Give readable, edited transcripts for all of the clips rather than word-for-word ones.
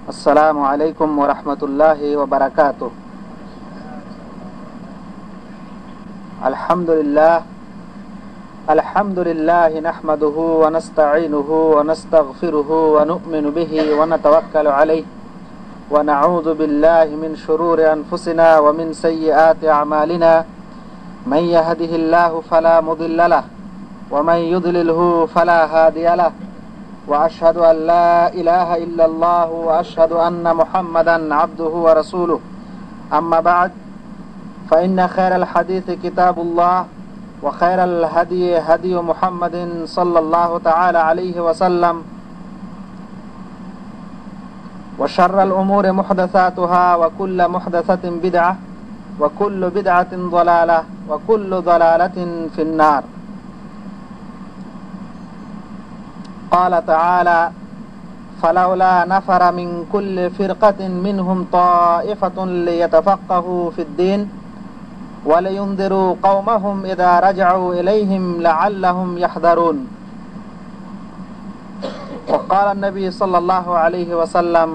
السلام عليكم ورحمة الله وبركاته. الحمد لله نحمده ونستعينه ونستغفره ونؤمن به ونتوكل عليه ونعوذ بالله من شرور أنفسنا ومن سيئات أعمالنا من يهده الله فلا مضل له ومن يضلله فلا هادي له وأشهد أن لا إله إلا الله وأشهد أن محمدا عبده ورسوله. أما بعد فإن خير الحديث كتاب الله وخير الهدي هدي محمد صلى الله تعالى عليه وسلم وشر الأمور محدثاتها وكل محدثة بدعة وكل بدعة ضلالة وكل ضلالة في النار. قال تعالى: فلولا نفر من كل فرقة منهم طائفة ليتفقهوا في الدين ولينذروا قومهم إذا رجعوا إليهم لعلهم يحذرون. وقال النبي صلى الله عليه وسلم: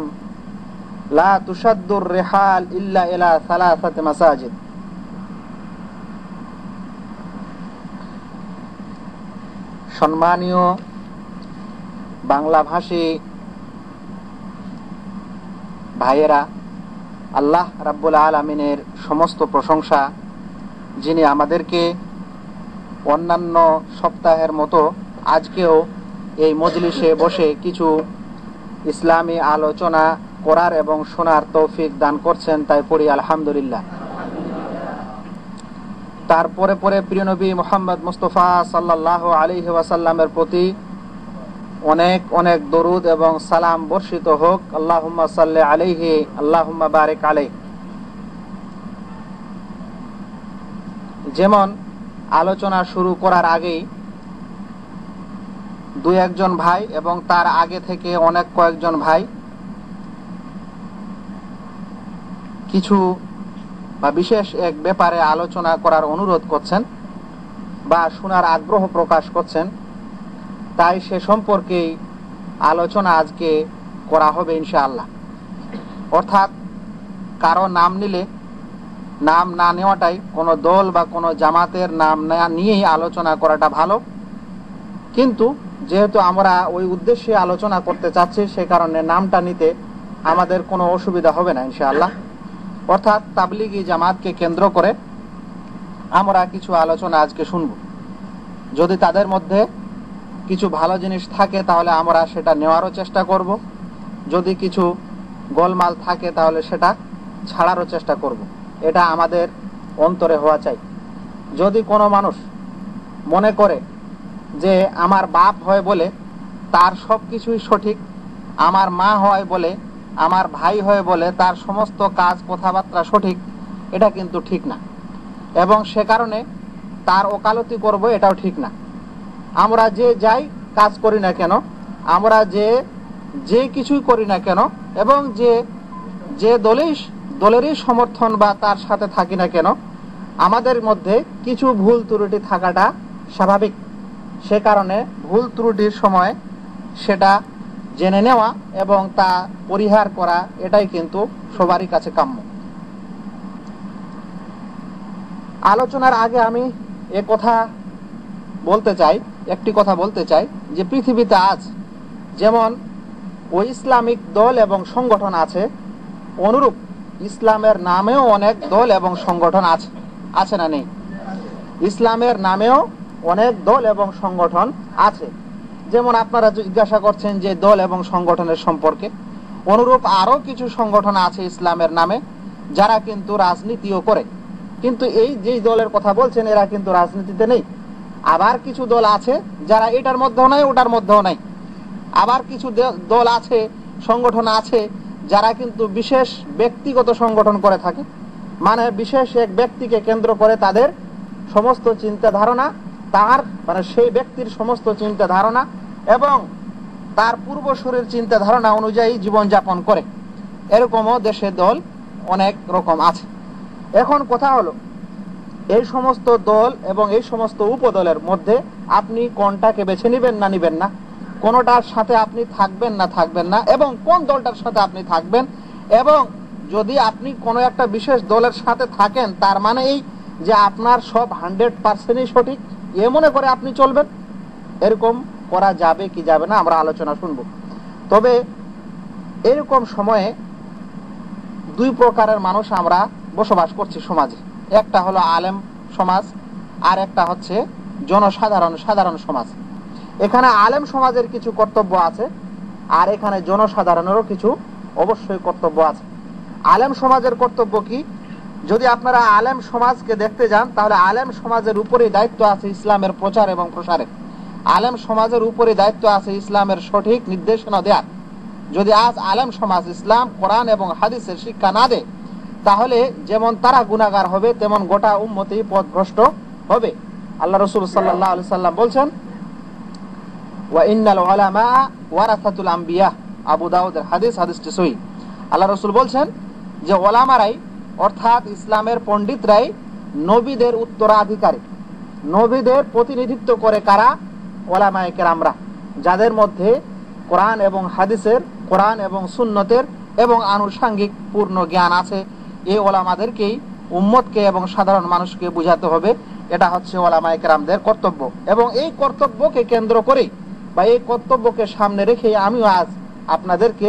لا تشد الرحال إلا إلى 3 مساجد. সম্মানীয় বাংলাভাষী ভাইয়েরা, আল্লাহ রাব্বুল আলামিনের সমস্ত প্রশংসা, যিনি আমাদেরকে অন্যান্য সপ্তাহের মতো আজকেও এই মজলিসে বসে কিছু ইসলামী আলোচনা করার এবং শোনার তৌফিক দান করছেন, তাই পড়ি আলহামদুলিল্লাহ। তারপরে প্রিয় নবী মুহাম্মদ মুস্তাফা সাল্লাল্লাহু আলাইহি ওয়াসাল্লামের প্রতি অনেক অনেক দরুদ এবং সালাম বর্ষিত হোক। আল্লাহুম্মা সাল্লি আলাইহি আল্লাহুম্মা বারিক আলাইহি। যেমন আলোচনা শুরু করার আগেই দুই একজন ভাই এবং তার আগে থেকে অনেক কয়েকজন ভাই কিছু বা বিশেষ এক ব্যাপারে আলোচনা করার অনুরোধ করছেন বা শোনার আগ্রহ প্রকাশ করছেন, তাই সে সম্পর্কেই আলোচনা আজকে করা হবে ইনশাআল্লাহ। অর্থাৎ কারো নাম নিলে নাম না নেওয়াটাই, কোনো দল বা কোনো জামাতের নাম না নিয়েই আলোচনা করাটা ভালো, কিন্তু যেহেতু আমরা ওই উদ্দেশ্যে আলোচনা করতে চাচ্ছি সে কারণে নামটা নিতে আমাদের কোনো অসুবিধা হবে না ইনশাআল্লাহ। অর্থাৎ তাবলিগি জামাতকে কেন্দ্র করে আমরা কিছু আলোচনা আজকে শুনব। যদি তাদের মধ্যে কিছু ভালো জিনিস থাকে তাহলে আমরা সেটা নেওয়ারও চেষ্টা করব, যদি কিছু গোলমাল থাকে তাহলে সেটা ছাড়ারও চেষ্টা করব। এটা আমাদের অন্তরে হওয়া চাই। যদি কোনো মানুষ মনে করে যে আমার বাপ হয় বলে তার সব কিছুই সঠিক, আমার মা হয় বলে, আমার ভাই হয় বলে তার সমস্ত কাজ কথাবার্তা সঠিক, এটা কিন্তু ঠিক না, এবং সে কারণে তার ওকালতি করব, এটাও ঠিক না। আমরা যে যাই কাজ করি না কেন, আমরা যে কিছুই করি না কেন, এবং যে দলেরই সমর্থন বা তার সাথে থাকি না কেন, আমাদের মধ্যে কিছু ভুল ত্রুটি থাকাটা স্বাভাবিক। সে কারণে ভুল ত্রুটির সময় সেটা জেনে নেওয়া এবং তা পরিহার করা, এটাই কিন্তু সবারই কাছে কাম্য। আলোচনার আগে আমি একটি কথা বলতে চাই যে পৃথিবীতে আজ যেমন ওই ইসলামিক দল এবং সংগঠন আছে, অনুরূপ ইসলামের নামেও অনেক দল এবং সংগঠন আছে না নেই? ইসলামের নামেও অনেক দল এবং সংগঠন আছে। যেমন আপনারা জিজ্ঞাসা করছেন যে দল এবং সংগঠনের সম্পর্কে, অনুরূপ আরো কিছু সংগঠন আছে ইসলামের নামে যারা কিন্তু রাজনীতিও করে, কিন্তু এই যে দলের কথা বলছেন এরা কিন্তু রাজনীতিতে নেই। আবার কিছু দল আছে যারা এটার মধ্যেও নাই ওটার মধ্যেও নাই। আবার কিছু দল আছে, সংগঠন আছে যারা কিন্তু বিশেষ ব্যক্তিগত সংগঠন করে থাকে, মানে বিশেষ এক ব্যক্তিকে কেন্দ্র করে তাদের সমস্ত চিন্তা ধারণা, তার মানে সেই ব্যক্তির সমস্ত চিন্তা ধারণা এবং তার পূর্বসূরির চিন্তা ধারণা অনুযায়ী জীবনযাপন করে। এরকমও দেশে দল অনেক রকম আছে। এখন কথা হলো, এই সমস্ত দল এবং এই সমস্ত উপদলের মধ্যে আপনি কোনটাকে বেছে নিবেন না? কোনটার সাথে আপনি থাকবেন না এবং কোন দলটার সাথে আপনি থাকবেন, এবং যদি আপনি কোনো একটা বিশেষ দলের সাথে থাকেন তার মানে এই যে আপনার সব 100%ই সঠিক এ মনে করে আপনি চলবেন। এরকম করা যাবে কি যাবে না আমরা আলোচনা শুনবো। তবে এরকম সময়ে দুই প্রকারের মানুষ আমরা বসবাস করছি সমাজে। একটা হলো আলেম সমাজ, আর একটা হচ্ছে সাধারণ সমাজ। এখানে আলেম সমাজের কিছু কর্তব্য আছে, আর এখানে জনসাধারণেরও কিছু অবশ্যই কর্তব্য আছে। আলেম সমাজের কর্তব্য কি? যদি আপনারা আলেম সমাজকে দেখতে যান তাহলে আলেম সমাজের উপরে দায়িত্ব আছে ইসলামের প্রচার এবং প্রসারে। আলেম সমাজের উপরে দায়িত্ব আছে ইসলামের সঠিক নির্দেশনা দেওয়ার। যদি আজ আলেম সমাজ ইসলাম, কোরআন এবং হাদিসের শিক্ষা না দেয় তাহলে যেমন তারা গুনাহগার হবে তেমন গোটা উম্মতই পথভ্রষ্ট হবে। আল্লাহ রাসূল সাল্লাল্লাহু আলাইহি সাল্লাম বলছেন, ওয়া ইন্নাল উলামা ওয়ারাসাতুল আম্বিয়া, আবু দাউদের হাদিস, হাদিসটি সহিহ। আল্লাহ রাসূল বলছেন যে ওলামারাই অর্থাৎ ইসলামের পণ্ডিতরাই নবীদের উত্তরাধিকারী। নবীদের প্রতিনিধিত্ব করে কারা? ওলামায়ে কেরামরা, যাদের মধ্যে কোরআন এবং হাদিসের, কোরআন এবং সুন্নতের এবং আনুষঙ্গিক পূর্ণ জ্ঞান আছে। এই ওলামাদেরকেই উম্মতকে এবং সাধারণ মানুষকে বুঝাতে হবে। এটা হচ্ছে ওলামায়ে কেরামদের কর্তব্য, এবং এই কর্তব্যকে কেন্দ্র করে বা এই কর্তব্যকে সামনে রেখে আমিও আজ আপনাদেরকে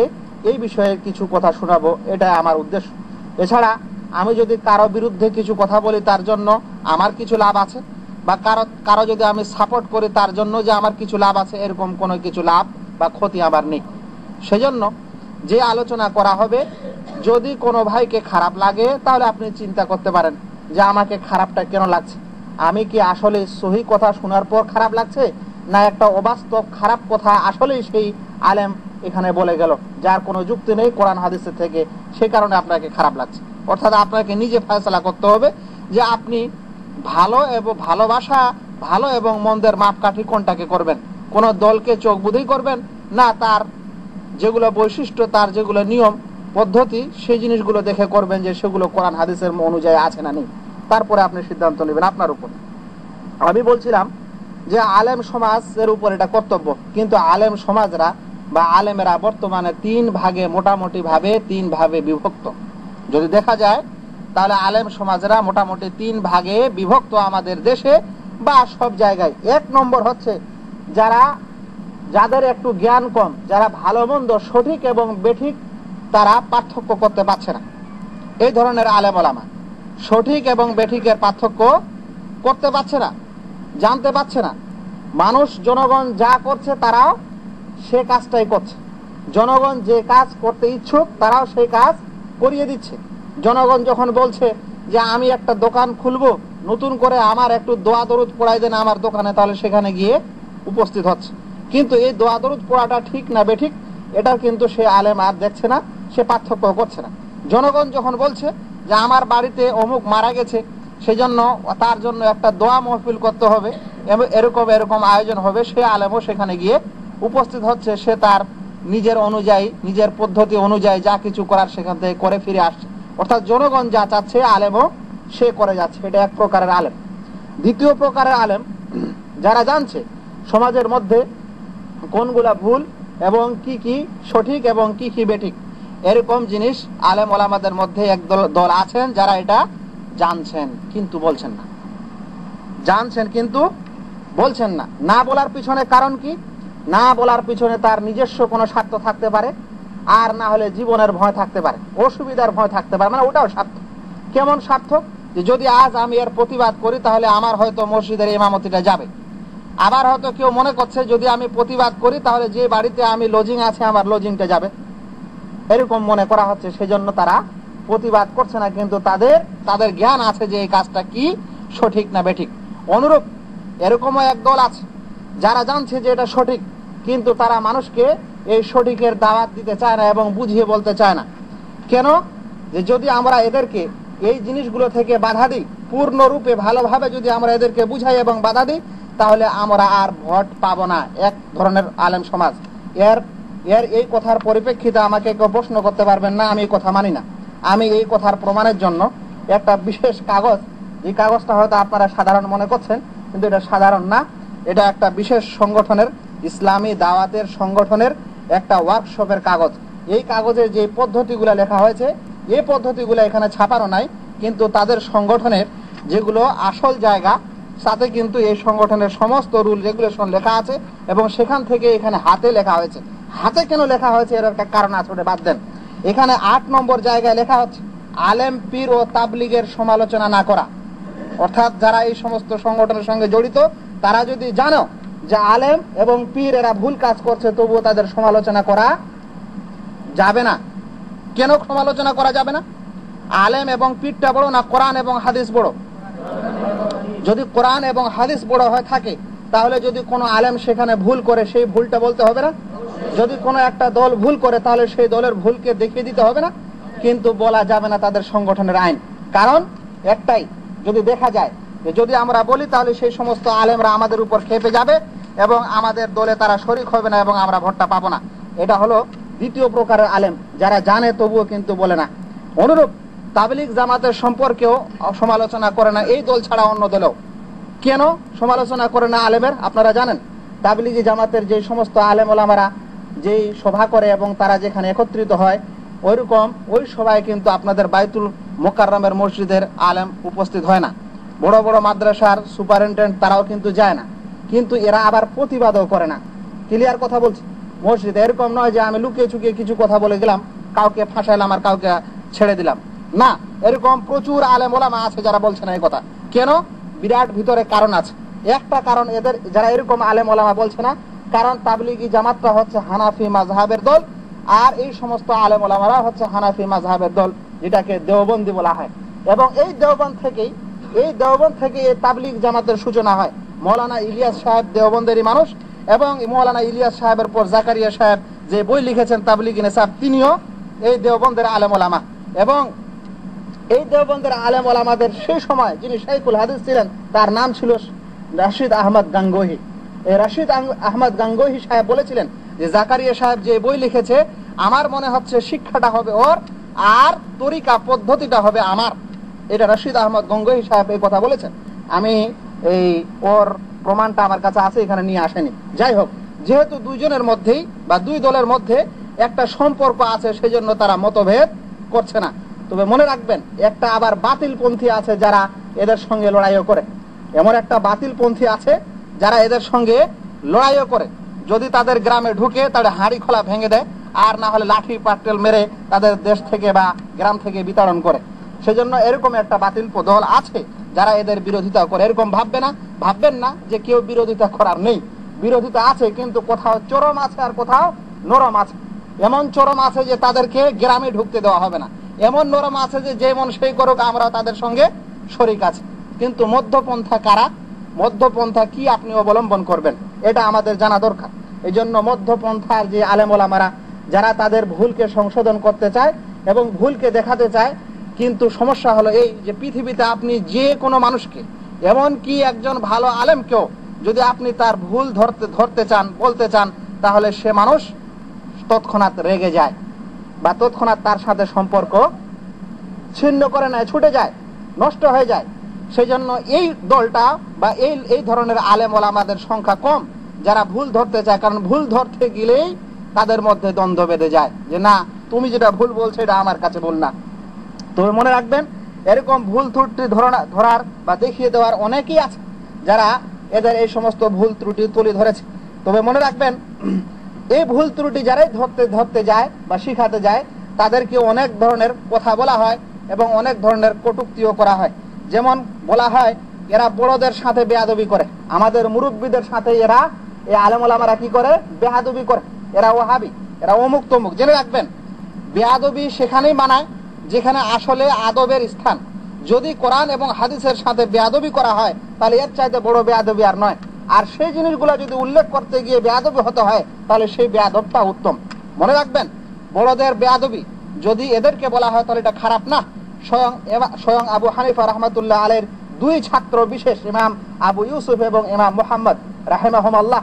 এই বিষয়ে কিছু কথা শোনাবো, এটা আমার উদ্দেশ্য। এছাড়া আমি যদি কারো বিরুদ্ধে কিছু কথা বলি তার জন্য আমার কিছু লাভ আছে, বা কারো যদি আমি সাপোর্ট করি তার জন্য যে আমার কিছু লাভ আছে, এরকম কোনো কিছু লাভ বা ক্ষতি আমার নেই। সেজন্য যে আলোচনা করা হবে, যদি কোনো ভাইকে খারাপ লাগে তাহলে আপনি চিন্তা করতে পারেন যে আমাকে খারাপটা কেন লাগছে, আমি কি আসলে সহি কথা শোনার পর খারাপ লাগছে, না একটা অবাস্তব খারাপ কথা আসলেই সেই আলেম এখানে বলে গেল যার কোনো যুক্তি নেই কোরআন হাদিসের থেকে, সেই কারণে আপনাকে খারাপ লাগছে। অর্থাৎ আপনাকে নিজে ফয়সালা করতে হবে যে আপনি ভালো এবং ভালোবাসা, ভালো এবং মন্দের মাপকাঠি কোনটাকে করবেন। কোন দলকে চোখ বুঁধেই করবেন, না তার যেগুলো বৈশিষ্ট্য, তার যেগুলো নিয়ম পদ্ধতি, সেই জিনিসগুলো দেখে করবেন যে সেগুলো কোরআন হাদিসের অনুযায়ী আছে না নেই। তারপরে আপনি সিদ্ধান্ত নেবেন আপনার উপর। আমি বলছিলাম যে আলেম সমাজের উপর এটা কর্তব্য, কিন্তু আলেম সমাজরা বা আলেমেরা বর্তমানে মোটামুটি ভাবে তিন ভাগে বিভক্ত। যদি দেখা যায় তাহলে আলেম সমাজরা মোটামুটি 3 ভাগে বিভক্ত আমাদের দেশে বা সব জায়গায়। এক নম্বর হচ্ছে যাদের একটু জ্ঞান কম, যারা ভালো মন্দ, সঠিক এবং বেঠিক তারা পার্থক্য করতে পারছে না। এই ধরনের আলেম ওলামা সঠিক এবং বেঠিকের পার্থক্য করতে পারছে না, জানতে পারছে না। জনগণ যা করছে তারাও সে কাজটাই করছে। জনগণ যে কাজ করতে ইচ্ছুক তারাও সেই কাজ করিয়ে দিচ্ছে। জনগণ যখন বলছে যে আমি একটা দোকান খুলবো, নতুন করে আমার একটু দোয়া দরুদ পড়াই দেন আমার দোকানে, তাহলে সেখানে গিয়ে উপস্থিত হচ্ছে। কিন্তু এই দোয়া দরুদ পড়াটা ঠিক না বেঠিক এটা কিন্তু সে আলেম আর দেখছে না, সে পার্থক্য করছে না। জনগণ যখন বলছে যে আমার বাড়িতে অমুক মারা গেছে, সেজন্য তার জন্য একটা দোয়া মাহফিল করতে হবে, এরকম আয়োজন হবে, সে আলেমও সেখানে গিয়ে উপস্থিত হচ্ছে। সে তার নিজের অনুযায়ী, নিজের পদ্ধতি অনুযায়ী যা কিছু করার সেখান থেকে করে ফিরে আসছে। অর্থাৎ জনগণ যা চাচ্ছে আলেমও সে করে যাচ্ছে। এটা এক প্রকারের আলেম। দ্বিতীয় প্রকারের আলেম যারা জানছে সমাজের মধ্যে কোনগুলা ভুল এবং কি কি সঠিক এবং কি কি বেঠিক, এরকম জিনিস আলেম ওলামাদের মধ্যে এক দল আছেন যারা এটা জানছেন কিন্তু বলছেন না। জানছেন কিন্তু বলছেন না। না বলার পিছনে কারণ কি? না বলার পিছনে তার নিজস্ব কোনো স্বার্থ থাকতে পারে, আর না হলে জীবনের ভয় থাকতে পারে, অসুবিধার ভয় থাকতে পারে। মানে ওটাও স্বার্থ। কেমন স্বার্থ? যে যদি আজ আমি এর প্রতিবাদ করি তাহলে আমার হয়তো মসজিদের ইমামতিটা যাবে। আবার হয়তো কেউ মনে করছে যদি আমি প্রতিবাদ করি তাহলে যে বাড়িতে আমি লজিং আছে আমার লজিংটা যাবে, এরকম মনে করা হচ্ছে। সেজন্য তারা প্রতিবাদ করছে না, কিন্তু তাদের জ্ঞান আছে যে এই কাজটা কি সঠিক না বেঠিক। অনুরূপ এরকমও এক দল আছে যারা জানছে যে এটা সঠিক, কিন্তু তারা মানুষকে এই সঠিকের দাওয়াত দিতে চায় না এবং বুঝিয়ে বলতে চায় না। কেন? যে যদি আমরা এদেরকে এই জিনিসগুলো থেকে বাধা দিই, পূর্ণরূপে ভালোভাবে যদি আমরা এদেরকে বুঝাই এবং বাধা দিই, তাহলে আমরা আর ভোট পাবো না। এক ধরনের আলেম সমাজ। এর এই কথার পরিপ্রেক্ষিতে আমাকে কেউ প্রশ্ন করতে পারবেন না, আমি এই কথা মানি না। আমি এই কথার প্রমাণের জন্য একটা বিশেষ কাগজ, এই কাগজটা হয়তো আপনারা সাধারণ মনে করছেন, কিন্তু এটা সাধারণ না। এটা একটা বিশেষ সংগঠনের ইসলামী দাওয়াতের সংগঠনের একটা ওয়ার্কশপের কাগজ। এই কাগজে যে পদ্ধতিগুলো লেখা হয়েছে এই পদ্ধতিগুলো এখানে ছাপানো নাই, কিন্তু তাদের সংগঠনের যেগুলো আসল জায়গা সাথে কিন্তু এই সংগঠনের সমস্ত রুল রেগুলেশন লেখা আছে এবং সেখান থেকে এখানে হাতে লেখা হয়েছে। হাতে কেন লেখা হয়েছে এর একটা কারণ আছে, ওটা বাদ দেন। এখানে 8 নম্বর জায়গায় লেখা হচ্ছে আলেম পীর ও তাবলীগের সমালোচনা না করা। অর্থাৎ যারা এই সমস্ত সংগঠনের সঙ্গে জড়িত তারা যদি জানো যে আলেম এবং পীর এরা ভুল কাজ করছে, তবুও তাদের সমালোচনা করা যাবে না। কেন সমালোচনা করা যাবে না? আলেম এবং পীরটা বড় না কোরআন এবং হাদিস বড়? যদি কোরআন এবং হাদিস বড় হয়ে থাকে তাহলে যদি কোনো আলেম সেখানে ভুল করে সেই ভুলটা বলতে হবে না? যদি কোনো একটা দল ভুল করে তাহলে সেই দলের ভুলকে দেখিয়ে দিতে হবে না? কিন্তু বলা যাবে না তাদের সংগঠনের আইন। কারণ একটাই, যদি দেখা যায় যে যদি আমরা বলি তাহলে সেই সমস্ত আলেমরা আমাদের উপর খেপে যাবে এবং আমাদের দলে তারা শরীক হবে না এবং আমরা ভোটটা পাবো না। এটা হলো দ্বিতীয় প্রকারের আলেম, যারা জানে তবুও কিন্তু বলে না। অনুরূপ তাবলীগ জামাতের সম্পর্কেও সমালোচনা করে না এই দল ছাড়া অন্য দলেও। কেন সমালোচনা করে না আলেমের? আপনারা জানেন তাবলীগী জামাতের যে সমস্ত আলেম ওলামারা যেই সভা করে এবং তারা যেখানে একত্রিত হয় ওইরকম ওই সভায় কিন্তু আপনাদের বাইতুল মোকাররমের মসজিদের আলেম উপস্থিত হয় না। বড় বড় মাদ্রাসার সুপারিনটেন্ডেন্ট তারাও কিন্তু যায় না, কিন্তু এরা আবার প্রতিবাদও করে না। ক্লিয়ার কথা বলছি? মসজিদে এরকম নয় যে আমি লুকিয়ে চুকিয়ে কিছু কথা বলে গেলাম, কাউকে ফাঁসাইলাম আর কাউকে ছেড়ে দিলাম না। এরকম প্রচুর আলেম ওলামা আছে যারা বলছে না এই কথা। কেন? বিরাট ভিতরে কারণ আছে। একটা কারণ এদের যারা এরকম আলেম ওলামা বলছে না, কারণ তাবলীগী জামাতটা হচ্ছে হানাফি মাযহাবের দল আর এই সমস্ত আলেম ওলামারা হচ্ছে হানাফি মাযহাবের দল, যেটাকে দেওবন্দি বলা হয়। এবং এই দেওবন্দ থেকেই এই তাবলীগ জামাতের সূচনা হয়। মৌলানা ইলিয়াস সাহেব দেওবন্দেরই মানুষ এবং মৌলানা ইলিয়াস সাহেবের পর জাকারিয়া সাহেব যে বই লিখেছেন তাবলীগি নিসাব, তিনিও এই দেওবন্দের আলেম ওলামা। এবং এই দেওবন্দের আলেম ওলামাদের সেই সময় যিনি শাইখুল হাদিস ছিলেন তার নাম ছিল রাশিদ আহমদ গাঙ্গোহী। এই রাশিদ আহমদ গাঙ্গোহী সাহেব বলেছিলেন যে জাকারিয়া সাহেব যে বই লিখেছে আমার মনে হচ্ছে শিক্ষাটা হবে ওর আর তরিকা পদ্ধতিটা হবে আমার। এটা রাশিদ আহমদ গাঙ্গোহী সাহেব এই কথা বলেছেন। আমি এই ওর প্রমাণটা আমার কাছে আছে, এখানে নিয়ে আসেনি। যাই হোক, যেহেতু দুইজনের মধ্যেই বা দুই দলের মধ্যে একটা সম্পর্ক আছে সেজন্য তারা মতভেদ করছে না। তবে মনে রাখবেন একটা আবার বাতিল পন্থী আছে যারা এদের সঙ্গে লড়াইও করে। এমন একটা বাতিল পন্থী আছে যারা এদের সঙ্গে লড়াইও করে। যদি তাদের গ্রামে ঢুকে তাদের হাঁড়ি খোলা ভেঙে দেয় আর না হলে লাঠি পাটকেল মেরে তাদের দেশ থেকে বা গ্রাম থেকে বিতাড়ন করে। সেজন্য এরকম একটা বাতিল দল আছে যারা এদের বিরোধিতা করে। এরকম ভাববেন না যে কেউ বিরোধিতা করার নেই, বিরোধিতা আছে, কিন্তু কোথাও চরম আছে আর কোথাও নরম আছে। এমন চরম আছে যে তাদেরকে গ্রামে ঢুকতে দেওয়া হবে না, এমন নরম আছে যে যেমন সেই করুক আমরা তাদের সঙ্গে শরিক আছে। কিন্তু মধ্যপন্থা কারা, মধ্যপন্থা কি আপনি অবলম্বন করবেন এটা আমাদের জানা দরকার। এই জন্য মধ্যপন্থার যে আলেম ওলামারা যারা তাদের ভুলকে সংশোধন করতে চায় এবং ভুলকে দেখাতে চায়, কিন্তু সমস্যা হলো এই যে পৃথিবীতে আপনি যে কোনো মানুষকে, এমন কি একজন ভালো আলেমকেও যদি আপনি তার ভুল ধরতে চান, বলতে চান, তাহলে সে মানুষ তৎক্ষণাৎ রেগে যায় বা তৎক্ষণাৎ তার সাথে সম্পর্ক ছিন্ন করে নেয়, ছুটে যায়, নষ্ট হয়ে যায়। সেই জন্য এই দলটা বা এই ধরনের আলেম ওলামাদের সংখ্যা কম যারা ভুল ধরতে চায়। কারণ ভুল ধরতে গেলেই তাদের মধ্যে দ্বন্দ্ব বেঁধে যায় যে না তুমি যেটা ভুল বলছো এটা আমার কাছে ভুল না। তবে মনে রাখবেন এরকম ভুল ত্রুটি ধরার বা দেখিয়ে দেওয়ার অনেকেই আছে যারা এদের এই সমস্ত ভুল ত্রুটি তুলে ধরেছে। তবে মনে রাখবেন এই ভুল ত্রুটি যারাই ধরতে যায় বা শিখাতে যায় তাদেরকে অনেক ধরনের কথা বলা হয় এবং অনেক ধরনের কটূক্তিও করা হয়। যেমন বলা হয় এরা বড়দের সাথে বেয়াদবি করে, আমাদের মুরব্বীদের সাথে এরা এই আলেম ওলামারা কি করে, বেয়াদবি করে, এরা ওহাবি, এরা অমুক তমুক। জেনে রাখবেন বেয়াদবি সেখানেই মানায় যেখানে আসলে আদবের স্থান। যদি কোরআন এবং হাদিসের সাথে বেয়াদবি করা হয় তাহলে এর চাইতে বড় বেয়াদবি আর নয়। আর সেই জিনিসগুলো যদি উল্লেখ করতে গিয়ে বেয়াদবি হতে হয় তাহলে সেই বেয়াদবটা উত্তম। মনে রাখবেন বড়দের বেয়াদবি যদি এদেরকে বলা হয় তাহলে এটা খারাপ না। স্বয়ং আবু হানিফা রাহমাতুল্লাহ আলাইহির দুই ছাত্র বিশেষ ইমাম আবু ইউসুফ এবং ইমাম মুহাম্মদ রাহিমাহুমাল্লাহ,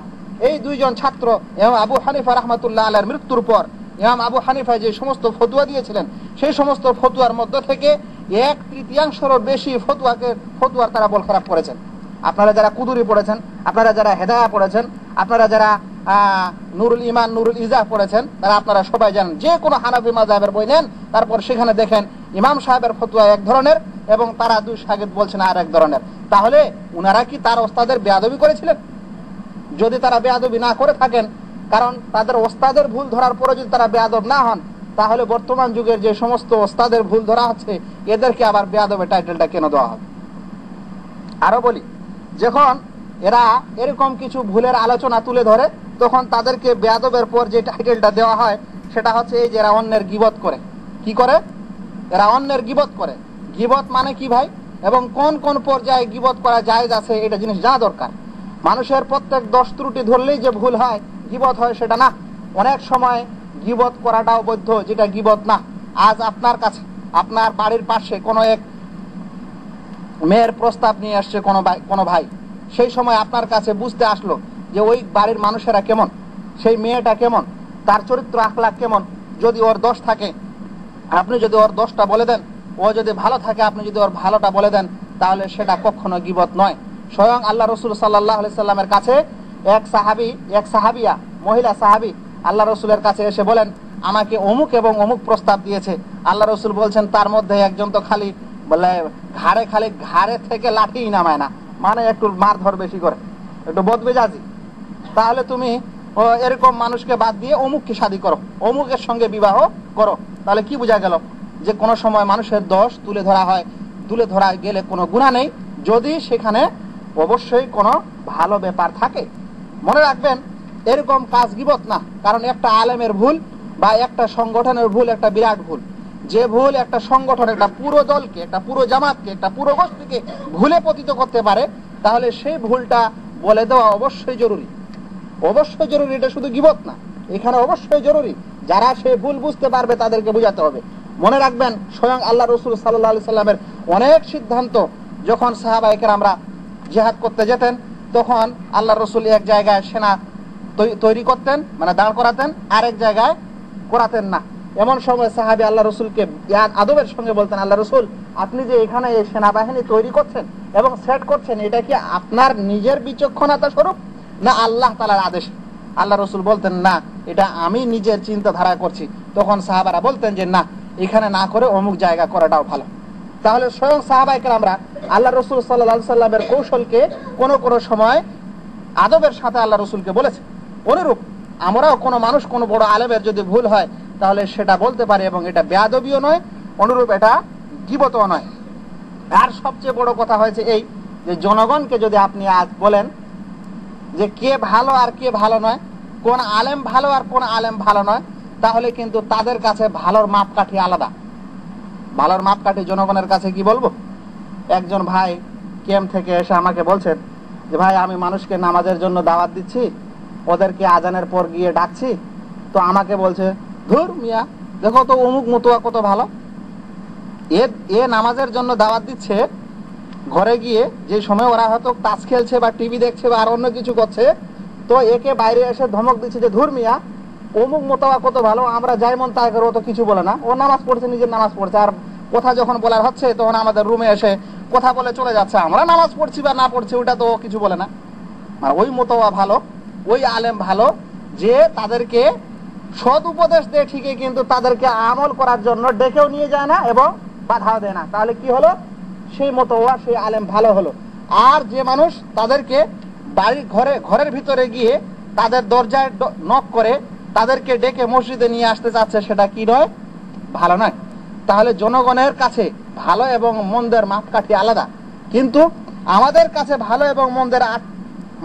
এই দুইজন ছাত্র ইমাম আবু হানিফা রাহমাতুল্লাহ আলাইহির মৃত্যুর পর ইমাম আবু হানিফা যে সমস্ত ফতোয়া দিয়েছিলেন সেই সমস্ত ফতোয়ার মধ্যে থেকে 1/3 বেশি ফতোয়ার তারা বল খারাপ করেছেন। আপনারা যারা কুদুরি পড়েছেন, আপনারা যারা হেদায়া পড়েছেন, আপনারা যারা নুরুল ইমান নুরুল ইজা পড়েছেন, তারা আপনারা সবাই জানেন। যে কোনো হানাফি মাযহাবের বই নেন, তারপর সেখানে দেখেন ইমাম সাহেবের ফতোয়া এক ধরনের এবং তারা দুই শাগিদ বলছেন আর এক ধরনের। তাহলে উনারা কি তার ওস্তাদের বেয়াদবি করেছিলেন? যদি তারা বেয়াদবি না করে থাকেন, কারণ তাদের ওস্তাদের ভুল ধরার পরে যদি তারা বেয়াদব না হন, তাহলে বর্তমান যুগের যে সমস্ত ওস্তাদের ভুল ধরা হচ্ছে, এদেরকে আবার বেয়াদবের টাইটেলটা কেন দেওয়া হবে? আরো বলি, যখন এরা এরকম কিছু ভুলের আলোচনা তুলে ধরে, তখন তাদেরকে বেয়াদবের পর যে টাইটেলটা দেওয়া হয় সেটা হচ্ছে এই যে এরা অন্যের গীবত করে। কি করে? এরা অন্যের গীবত করে। গীবত মানে কি ভাই, এবং কোন কোন পর্যায়ে গীবত করা জায়েজ আছে, এটা জিনিস জানা দরকার। মানুষের প্রত্যেক দোষ ত্রুটি ধরলেই যে ভুল হয়, গীবত হয়, সেটা না। অনেক সময় গীবত করাটাও বৈধ, যেটা গীবত না। আজ আপনার কাছে, আপনার বাড়ির পাশে কোনো এক মেয়ের প্রস্তাব নিয়ে আসছে কোনো ভাই, সেই সময় আপনার কাছে বুঝতে আসলো যে ওই বাড়ির মানুষেরা কেমন, সেই মেয়েটা কেমন, তার চরিত্র আখলাক কেমন। যদি ওর দোষ থাকে, আপনি যদি ওর দোষটা বলে দেন, ও যদি ভালো থাকে, আপনি যদি ওর ভালোটা বলে দেন, তাহলে সেটা কখনো গীবত নয়। স্বয়ং আল্লাহ রসুল সাল্লাল্লাহু আলাইহি সাল্লামের কাছে এক সাহাবিয়া, মহিলা সাহাবী আল্লাহ রসুলের কাছে এসে বলেন, আমাকে অমুক এবং অমুক প্রস্তাব দিয়েছে। আল্লাহ রসুল বলছেন, তার মধ্যে একজন তো খালি বলে ঘাড়ে থেকে লাঠিই নামায় না, মানে একটু মারধর বেশি করে, একটু বদমেজাজি। তাহলে তুমি এরকম মানুষকে বাদ দিয়ে অমুককে শাদী করো, অমুকের সঙ্গে বিবাহ করো। তাহলে কি বোঝা গেল? যে কোনো সময় মানুষের দোষ তুলে ধরা হয়, তুলে ধরা গেলে কোনো গুনাহ নেই, যদি সেখানে অবশ্যই কোনো ভালো ব্যাপার থাকে। মনে রাখবেন, এরকম কাজ গীবত না। কারণ একটা আলেমের ভুল বা একটা সংগঠনের ভুল একটা বিরাট ভুল। যে ভুল একটা সংগঠন, একটা পুরো দলকে, একটা পুরো জামাতকে, একটা পুরো গোষ্ঠীকে ভুলে পতিত করতে পারে, তাহলে সেই ভুলটা বলে দেওয়া অবশ্যই জরুরি। অবশ্যই জরুরি, এটা শুধু গীবত না, এখানে অবশ্যই জরুরি। যারা সেই ভুল বুঝতে পারবে তাদেরকে বুঝাতে হবে। মনে রাখবেন, স্বয়ং আল্লাহ রসুল সাল্লাল্লাহু আলাইহি সাল্লামের অনেক সিদ্ধান্ত, যখন সাহাবায়ে কেরামরা জিহাদ করতে যেতেন, তখন আল্লাহ রসুল এক জায়গায় সেনা তৈরি করতেন, মানে দাঁড় করাতেন, আরেক জায়গায় করাতেন না। এমন সময় সাহাবী আল্লাহ রসুলকে আদবের সঙ্গে বলতেন, আল্লাহ রসুল, আপনি যে এখানে এই সেনাবাহিনী তৈরি করছেন এবং সেট করছেন, এটা কি আপনার নিজের বিচক্ষণতা স্বরূপ না আল্লাহ তাআলার আদেশ? আল্লাহ রসুল বলতেন, না, এটা আমি নিজের চিন্তাধারা করছি। তখন সাহাবারা বলতেন যে না, এখানে না করে অমুক জায়গা করাটাও ভালো। তাহলে স্বয়ং সাহাবায়ে কেরামরা আল্লাহ রসুল সাল্লাল্লাহু আলাইহি সাল্লামের কৌশলকে কোনো কোনো সময় আদবের সাথে আল্লাহ রসুলকে বলেছে। অনুরূপ আমরাও কোনো মানুষ, কোনো বড় আলেমের যদি ভুল হয়, তাহলে সেটা বলতে পারে, এবং এটা বেয়াদবিও নয়, অনুরূপ এটা গীবতও নয়। আর সবচেয়ে বড় কথা হয়েছে এই যে জনগণকে যদি আপনি আজ বলেন যে কে ভালো আর কে ভালো নয়, কোন আলেম ভালো আর কোন আলেম ভালো নয়, তাহলে কিন্তু তাদের কাছে ভালোর মাপকাঠি আলাদা। ভালোর মাপকাঠি জনগণের কাছে কি বলবো? একজন ভাই ক্যাম্প থেকে এসে আমাকে বলছেন যে ভাই, আমি মানুষকে নামাজের জন্য দাওয়াত দিচ্ছি, ওদেরকে আজানের পর গিয়ে ডাকছি, তো আমাকে বলছে, ধুর মিয়া, দেখো তো অমুক মতুয়া কত ভালো, এ নামাজের জন্য দাওয়াত দিচ্ছে, ঘরে গিয়ে যে সময় ওরা হয়তো তাস খেলছে বা টিভি দেখছে বা আর অন্য কিছু করছে, তো একে বাইরে এসে ধমক দিচ্ছে যে ধুর মিয়া, অমুক মতুয়া কত ভালো, আমরা যাই মন তাই করে, ও তো কিছু বলে না, ও নামাজ পড়ছে, নিজের নামাজ পড়ছে। আর কথা যখন বলার হচ্ছে, তখন আমাদের রুমে এসে কথা বলে চলে যাচ্ছে, আমরা নামাজ পড়ছি বা না পড়ছি ওটা তো কিছু বলে না। আর ওই মতোয়া ভালো, ওই আলেম ভালো, যে তাদেরকে সৎ উপদেশ দেয় ঠিকই, কিন্তু তাদেরকে আমল করার জন্য ডেকেও নিয়ে যায় না এবং বাধাও দেয় না। তাহলে কি হলো? সেই মতোয়া, সেই আলেম ভালো হলো। আর যে মানুষ তাদেরকে বাড়ির ঘরের ভিতরে গিয়ে তাদের দরজায় নক করে তাদেরকে ডেকে মসজিদে নিয়ে আসতে চাচ্ছে, সেটা কি নয়? ভালো নয়। তাহলে জনগণের কাছে ভালো এবং মন্দের মাপকাঠি আলাদা, কিন্তু আমাদের কাছে ভালো এবং মন্দের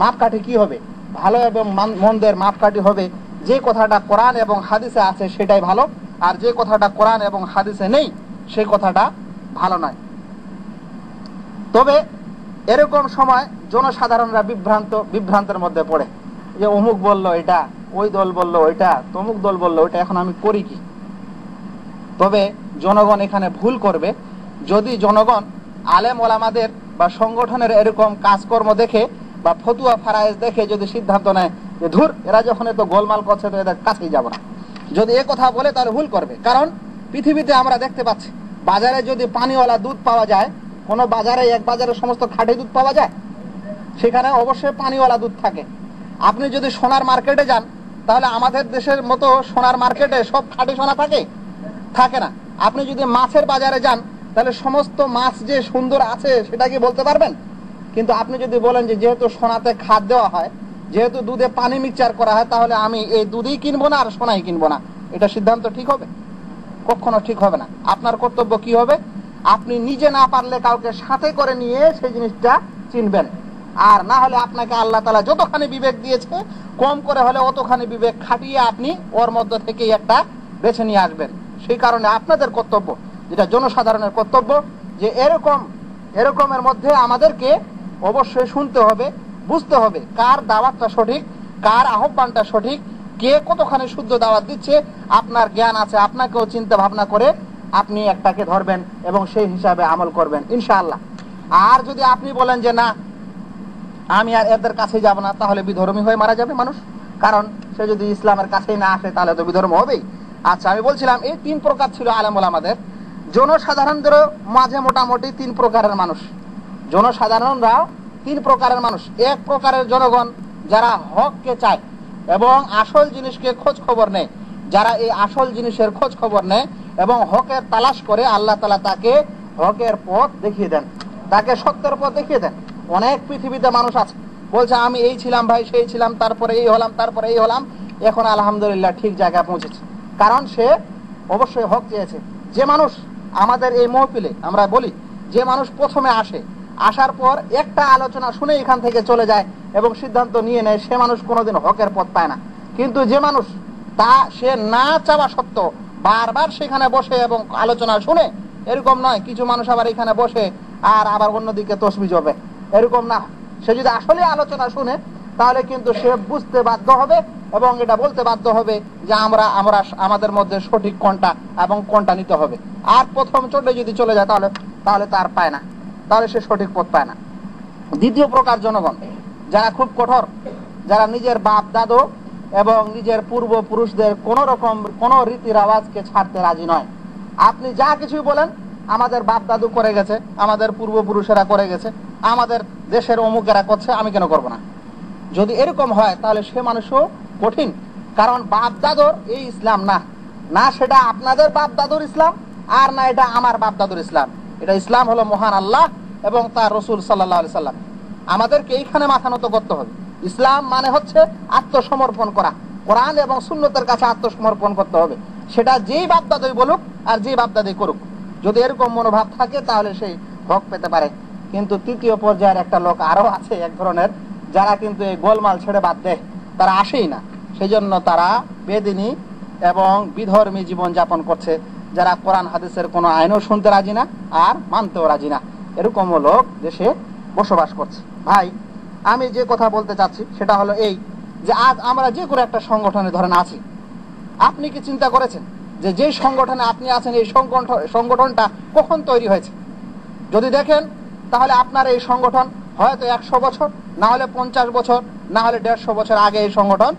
মাপকাঠি কি হবে? ভালো এবং মন্দের মাপকাঠি হবে যে কথাটা কোরআন এবং হাদিসে আছে সেটাই ভালো, আর যে কথাটা কোরআন এবং হাদিসে নেই সেই কথাটা ভালো নয়। তবে এরকম সময় জনসাধারণরা বিভ্রান্তের মধ্যে পড়ে, যে অমুক বলল এটা, ওই দল বলল ওইটা, তমুক দল বলল ওইটা, এখন আমি করি কি? তবে জনগণ এখানে ভুল করবে যদি জনগণ আলেম ওলামাদের বা সংগঠনের এরকম কাজকর্ম দেখে বা ফতুয়া ফারায়েজ দেখে যদি সিদ্ধান্ত নেয় যে ধুর, এরা যখন এত গোলমাল করছে তো এদের কাছেই যাব না, যদি এ কথা বলে তাহলে ভুল করবে। কারণ পৃথিবীতে আমরা দেখতে পাচ্ছি, বাজারে যদি পানিওয়ালা দুধ পাওয়া যায়, কোনো বাজারে এক বাজারে সমস্ত খাঁটি দুধ পাওয়া যায়? সেখানে অবশ্যই পানিওয়ালা দুধ থাকে। আপনি যদি সোনার মার্কেটে যান, তাহলে আমাদের দেশের মতো সোনার মার্কেটে সব খাঁটি সোনা থাকে না। আপনি যদি মাছের বাজারে যান, তাহলে সমস্ত মাছ যে সুন্দর আছে সেটা কি বলতে পারবেন? কিন্তু আপনি যদি বলেন যে যেহেতু সোনাতে খাদ দেওয়া হয়, যেহেতু দুধে পানি মিক্সচার করা হয়, তাহলে আমি এই দুধই কিনবো না আর সোনাই কিনবো না, এটা সিদ্ধান্ত ঠিক হবে? কখনো ঠিক হবে না। আপনার কর্তব্য কি হবে? আপনি নিজে না পারলে কাউকে সাথে করে নিয়ে সেই জিনিসটা চিনবেন, আর না হলে আপনাকে আল্লাহ তাআলা যতখানি বিবেক দিয়েছে কম করে হলে অতখানি বিবেক খাটিয়ে আপনি ওর মধ্য থেকেই একটা বেছে নিয়ে আসবেন। সেই কারণে আপনাদের কর্তব্য, যেটা জনসাধারণের কর্তব্য, যে এরকমের মধ্যে আমাদেরকে অবশ্যই শুনতে হবে, বুঝতে হবে কার দাওয়াতটা সঠিক, কার আহ্বানটা সঠিক, কে কতখানি শুদ্ধ দাওয়াত দিচ্ছে। আপনার জ্ঞান আছে, আপনাকেও চিন্তা ভাবনা করে আপনি একটাকে ধরবেন এবং সেই হিসাবে আমল করবেন ইনশাআল্লাহ। আর যদি আপনি বলেন যে না আমি আর এদের কাছে যাব না, তাহলে বিধর্মী হয়ে মারা যাবে মানুষ। কারণ সে যদি ইসলামের কাছেই না আসে তাহলে তো বিধর্ম হবেই। আচ্ছা, আমি বলছিলাম এই 3 প্রকার ছিল আলেম ওলামাদের। জনসাধারণদেরও মাঝে মোটামুটি 3 প্রকারের মানুষ। জনসাধারণরাও 3 প্রকারের মানুষ। এক প্রকারের জনগণ যারা হককে চায় এবং আসল জিনিসকে খোঁজ খবর নেয়, যারা এই আসল জিনিসের খোঁজ খবর নেয় এবং হকের তালাশ করে, আল্লাহ তাআলা তাকে হকের পথ দেখিয়ে দেন, তাকে সত্যের পথ দেখিয়ে দেন। অনেক পৃথিবীতে মানুষ আছে বলছে আমি এই ছিলাম ভাই, সেই ছিলাম, তারপরে এই হলাম, তারপরে এই হলাম, এখন আলহামদুলিল্লাহ ঠিক জায়গায় পৌঁছেছে, কারণ সে অবশ্যই হক চেয়েছে। যে মানুষ আমাদের এই মহফিলে আমরা বলি, যে মানুষ প্রথমে আসার পর একটা আলোচনা শুনে এখান থেকে চলে যায় এবং সিদ্ধান্ত নিয়ে নেয়, সে মানুষ কোনোদিন হকের পথ পায় না। কিন্তু যে মানুষ সে না চাওয়া সত্ত্বেও বারবার সেখানে বসে এবং আলোচনা শুনে, এরকম নয় কিছু মানুষ আবার এখানে বসে আর আবার অন্যদিকে তসবিহ জপে, এরকম না। সে যদি আসলে আলোচনা শুনে তাহলে কিন্তু সে বুঝতে বাধ্য হবে এবং এটা বলতে বাধ্য হবে যে আমরা আমাদের মধ্যে সঠিক কোনটা এবং কোনটা নিতে হবে। আর প্রথম চোটে যদি চলে যায় তাহলে তার পায় না, তাহলে সে সঠিক পথ পায় না। দ্বিতীয় প্রকার জনগণ যারা খুব কঠোর, যারা নিজের বাপ দাদু এবং নিজের পূর্বপুরুষদের কোন রীতির আওয়াজকে ছাড়তে রাজি নয়। আপনি যা কিছুই বলেন, আমাদের বাপ দাদু করে গেছে, আমাদের পূর্বপুরুষেরা করে গেছে, আমাদের দেশের অমুকেরা করছে, আমি কেন করব না। যদি এরকম হয় তাহলে সে মানুষও কঠিন, কারণ বাপ দাদুর এই ইসলাম না সেটা আপনাদের বাপ দাদুর ইসলাম, আর না এটা আমার বাপ দাদুর ইসলাম। এটা ইসলাম হলো মহান আল্লাহ এবং তার রসুল সাল্লাল্লাহু আলাইহি সাল্লাম। আমাদেরকে এইখানে মাথা নত করতে হবে। ইসলাম মানে হচ্ছে আত্মসমর্পণ করা, কোরআন এবং সুন্নতের কাছে আত্মসমর্পণ করতে হবে। সেটা যেই বাপ দাদুই বলুক আর যেই বাপ দাদুই করুক, যদি এরকম মনোভাব থাকে তাহলে সেই হক পেতে পারে। কিন্তু তৃতীয় পর্যায়ের একটা লোক আরো আছে এক ধরনের, যারা কিন্তু এই গোলমাল ছেড়ে বাদ দেয়, তারা আসেই না, সেই জন্য তারা বেদিনী এবং বিধর্মী জীবন যাপন করছে, যারা কোরআন হাদিসের কোনো আইনও শুনতে রাজি না আর মানতেও রাজি না। এরকম লোক দেশে বসবাস করছে। ভাই, আমি যে কথা বলতে চাচ্ছি সেটা হলো এই, যে আজ আমরা যে কোনো একটা সংগঠনে ধরেন আছি, আপনি কি চিন্তা করেছেন যে যেই সংগঠনে আপনি আছেন এই সংগঠনটা কখন তৈরি হয়েছে? যদি দেখেন তাহলে আপনার এই সংগঠন হয়তো 100 বছর, না হলে 50 বছর, না হলে 150 বছর আগে এই সংগঠন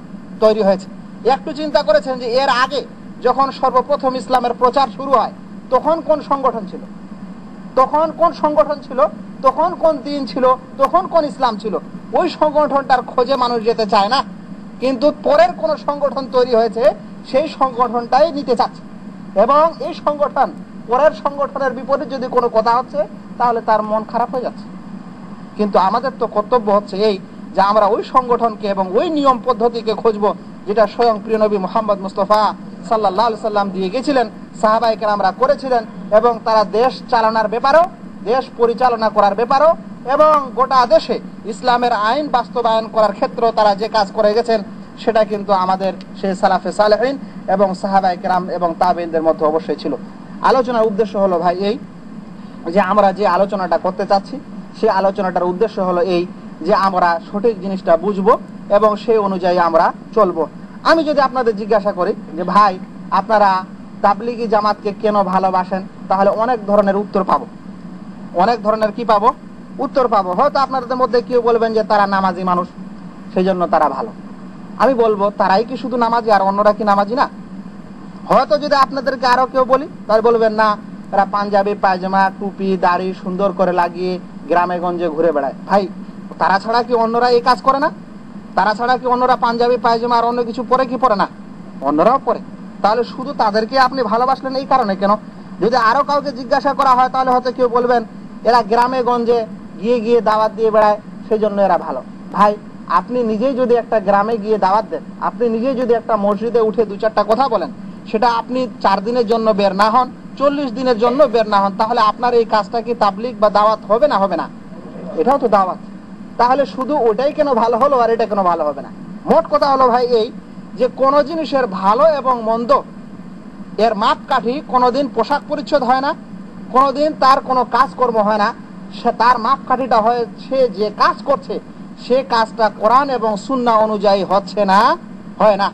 তৈরি হয়েছে। একটু চিন্তা করেছেন যে এর আগে যখন সর্বপ্রথম ইসলামের প্রচার শুরু হয় তখন কোন সংগঠন ছিল, তখন কোন দিন ছিল, তখন কোন ইসলাম ছিল? ওই সংগঠনটার খোঁজে মানুষ যেতে চায় না, কিন্তু পরের কোন সংগঠন তৈরি হয়েছে সেই সংগঠনটাই নিতে চাচ্ছে, এবং এই সংগঠন পরের সংগঠনের বিপরীত যদি কোনো কথা হচ্ছে তাহলে তার মন খারাপ হয়ে যাচ্ছে। কিন্তু আমাদের তো কর্তব্য হচ্ছে এই, যে আমরা ওই সংগঠনকে এবং ওই নিয়ম পদ্ধতিকে খুঁজবো যেটা স্বয়ং প্রিয় নবী মুহাম্মদ মুস্তাফা সাল্লাল্লাহু আলাইহি সাল্লাম দিয়ে গেছিলেন, সাহাবায়ে কেরামরা করেছিলেন, এবং তারা দেশ চালানোর ব্যাপারেও, দেশ পরিচালনা করার ব্যাপারেও এবং গোটা দেশে ইসলামের আইন বাস্তবায়ন করার ক্ষেত্রে তারা যে কাজ করে গেছেন সেটা কিন্তু আমাদের সেই সালাফে সালেহিন এবং সাহাবায়ে কেরাম এবং তাবেঈনদের মধ্যে অবশ্যই ছিল। আলোচনার উদ্দেশ্য হলো ভাই এই, যে আমরা যে আলোচনাটা করতে চাচ্ছি সেই আলোচনাটার উদ্দেশ্য হলো এই, যে আমরা সঠিক জিনিসটা বুঝবো এবং সেই অনুযায়ী আমরা চলবো। আমি যদি আপনাদের জিজ্ঞাসা করি যে ভাই আপনারা তাবলিগি জামাতকে কেন ভালোবাসেন, তাহলে অনেক ধরনের উত্তর পাবো, অনেক ধরনের কি পাবো, উত্তর পাবো। হয়তো আপনাদের মধ্যে কেউ বলবেন যে তারা নামাজি মানুষ সেই জন্য তারা ভালো। আমি বলবো তারাই কি শুধু নামাজি আর অন্যরা কি নামাজি না? হয়তো যদি আপনাদেরকে আরো কেউ বলি তাহলে বলবেন না, তারা পাঞ্জাবি পায়জামা টুপি দাড়ি সুন্দর করে লাগিয়ে গ্রামে গঞ্জে ঘুরে বেড়ায়। ভাই, তারা ছাড়া কি অন্যরা এই কাজ করে না? তারা ছাড়া কি অন্যরা পাঞ্জাবি পায়জামা আর অন্য কিছু পরে কি পরে না? অন্যরাও পরে। তাহলে শুধু তাদেরকে আপনি ভালোবাসলেন এই কারণে কেন? যদি আরো কাউকে জিজ্ঞাসা করা হয় তাহলে হয়তো কেউ বলবেন এরা গ্রামে গঞ্জে গিয়ে গিয়ে দাওয়াত দিয়ে বেড়ায়, সেই জন্য এরা ভালো। ভাই, আপনি নিজেই যদি একটা গ্রামে গিয়ে দাওয়াত দেন, আপনি নিজেই যদি একটা মসজিদে উঠে 2-4টা কথা বলেন, সেটা আপনি 4 দিনের জন্য বের না হন, 40 দিনের জন্য বের না হন, তাহলে আপনার এই কাজটা কি তাবলিগ বা দাওয়াত হবে না হবে না? এটাও তো দাওয়াত। তাহলে শুধু ওটাই কেন ভালো হলো আর এটা কেন ভালো হবে না? মোট কথা হলো ভাই এই যে কোন জিনিসের ভালো এবং মন্দ এর মাপকাঠি কোনোদিন পোশাক পরিচ্ছদ হয় না, কোনোদিন তার কোনো কাজকর্ম হয় না। সে তার মাপকাঠিটা হয় সে যে কাজ করছে সে কাজটা কোরআন এবং সুন্নাহ অনুযায়ী হচ্ছে না, হয় না।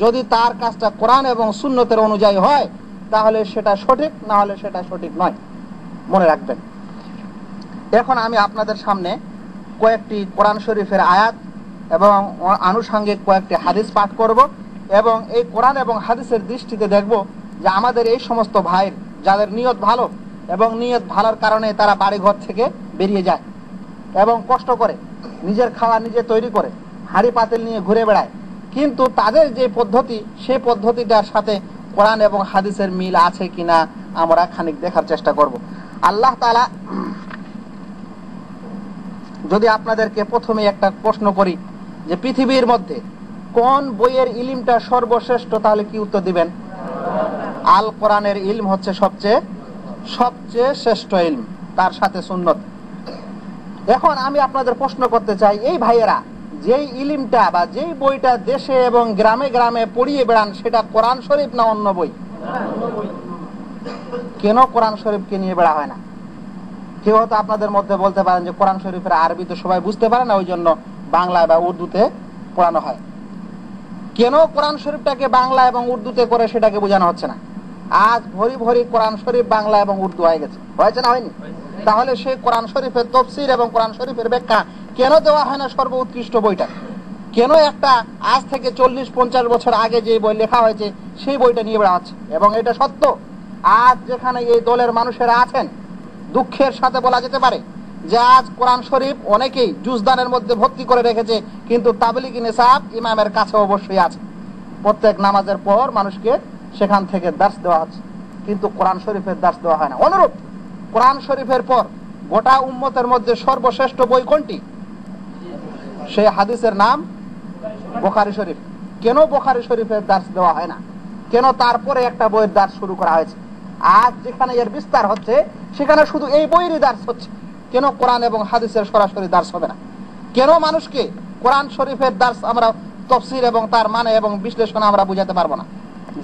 যদি তার কাজটা কোরআন এবং সুন্নতের অনুযায়ী হয় তাহলে সেটা সঠিক, না হলে সেটা সঠিক নয়, মনে রাখবেন। এখন আমি আপনাদের সামনে কয়েকটি কোরআন শরীফের আয়াত এবং আনুষঙ্গিক কয়েকটি হাদিস পাঠ করব এবং এই কোরআন এবং হাদিসের দৃষ্টিতে দেখব যে আমাদের এই সমস্ত ভাইয়ের যাদের নিয়ত ভালো এবং নিয়ত ভালোর কারণে তারা বাড়িঘর থেকে বেরিয়ে যায় এবং কষ্ট করে নিজের খাওয়া নিজে তৈরি করে হাঁড়ি পাতিল নিয়ে ঘুরে বেড়ায়, কিন্তু তাদের যে পদ্ধতি সেই পদ্ধতিটার সাথে কোরআন এবং হাদিসের মিল আছে কিনা আমরা খানিক দেখার চেষ্টা করব। আল্লাহ তাআলা, যদি আপনাদেরকে প্রথমে একটা প্রশ্ন করি যে পৃথিবীর মধ্যে কোন বইয়ের ইলমটা সর্বশ্রেষ্ঠ, তাহলে কি উত্তর দিবেন? আল কোরআনের ইলম হচ্ছে সবচেয়ে শ্রেষ্ঠ ইলম, তার সাথে সুন্নত। এখন আমি আপনাদের প্রশ্ন করতে চাই, এই ভাইয়েরা যেই ইলমটা বা যেই বইটা দেশে এবং গ্রামে গ্রামে পড়িয়ে বেড়ান সেটা কোরআন শরীফ না অন্য বই? কেন কোরআন শরীফকে নিয়ে বেড়া হয় না? কেউ হয়তো আপনাদের মধ্যে বলতে পারেন যে কোরআন শরীফের আরবি তো সবাই বুঝতে পারে না, ওই জন্য বাংলায় বা উর্দুতে পড়ানো হয়। কেন কোরআন শরীফটাকে বাংলা এবং উর্দুতে করে সেটাকে বোঝানো হচ্ছে না? আজ ভরি ভরি কোরআন শরীফ বাংলা এবং উর্দু হয়ে গেছে, হয়েছে না হয়নি? তাহলে সেই কোরআন শরীফের তাফসীর এবং কোরআন শরীফের ব্যাখ্যা কেন দেওয়া হয় না সর্বোৎকৃষ্ট বইটা? কেন একটা আজ থেকে 40-50 বছর আগে যে বই লেখা হয়েছে সেই বইটা নিয়ে বেড়া হচ্ছে? এবং এটা সত্য, আজ যেখানে এই দলের মানুষেরা আছেন, দুঃখের সাথে বলা যেতে পারে যে আজ কোরআন শরীফ অনেকেই জুজদানের মধ্যে ভর্তি করে রেখেছে, কিন্তু তাবলীগী নিসাব ইমামের কাছে অবশ্যই আছে। প্রত্যেক নামাজের পর মানুষকে সেখান থেকে দার্স দেওয়া হচ্ছে, কিন্তু কোরআন শরীফের দার্স দেওয়া হয় না। অনুরূপ কোরআন শরীফের পর গোটা উম্মতের মধ্যে সর্বশ্রেষ্ঠ বই কোনটি? সেই হাদিসের নাম বুখারী শরীফ। কেন বুখারী শরীফের দার্স দেওয়া হয় না? কেন তারপরে একটা বইয়ের দার্স শুরু করা হয়েছে? আজ যেখানে এর বিস্তার হচ্ছে সেখানে শুধু এই বইয়েরই দার্স হচ্ছে, কেন কোরআন এবং হাদিসের সরাসরি দার্স হবে না? কেন মানুষকে কোরআন শরীফের দার্স আমরা তাফসীর এবং তার মানে এবং বিশ্লেষণ আমরা বুঝাতে পারবো না?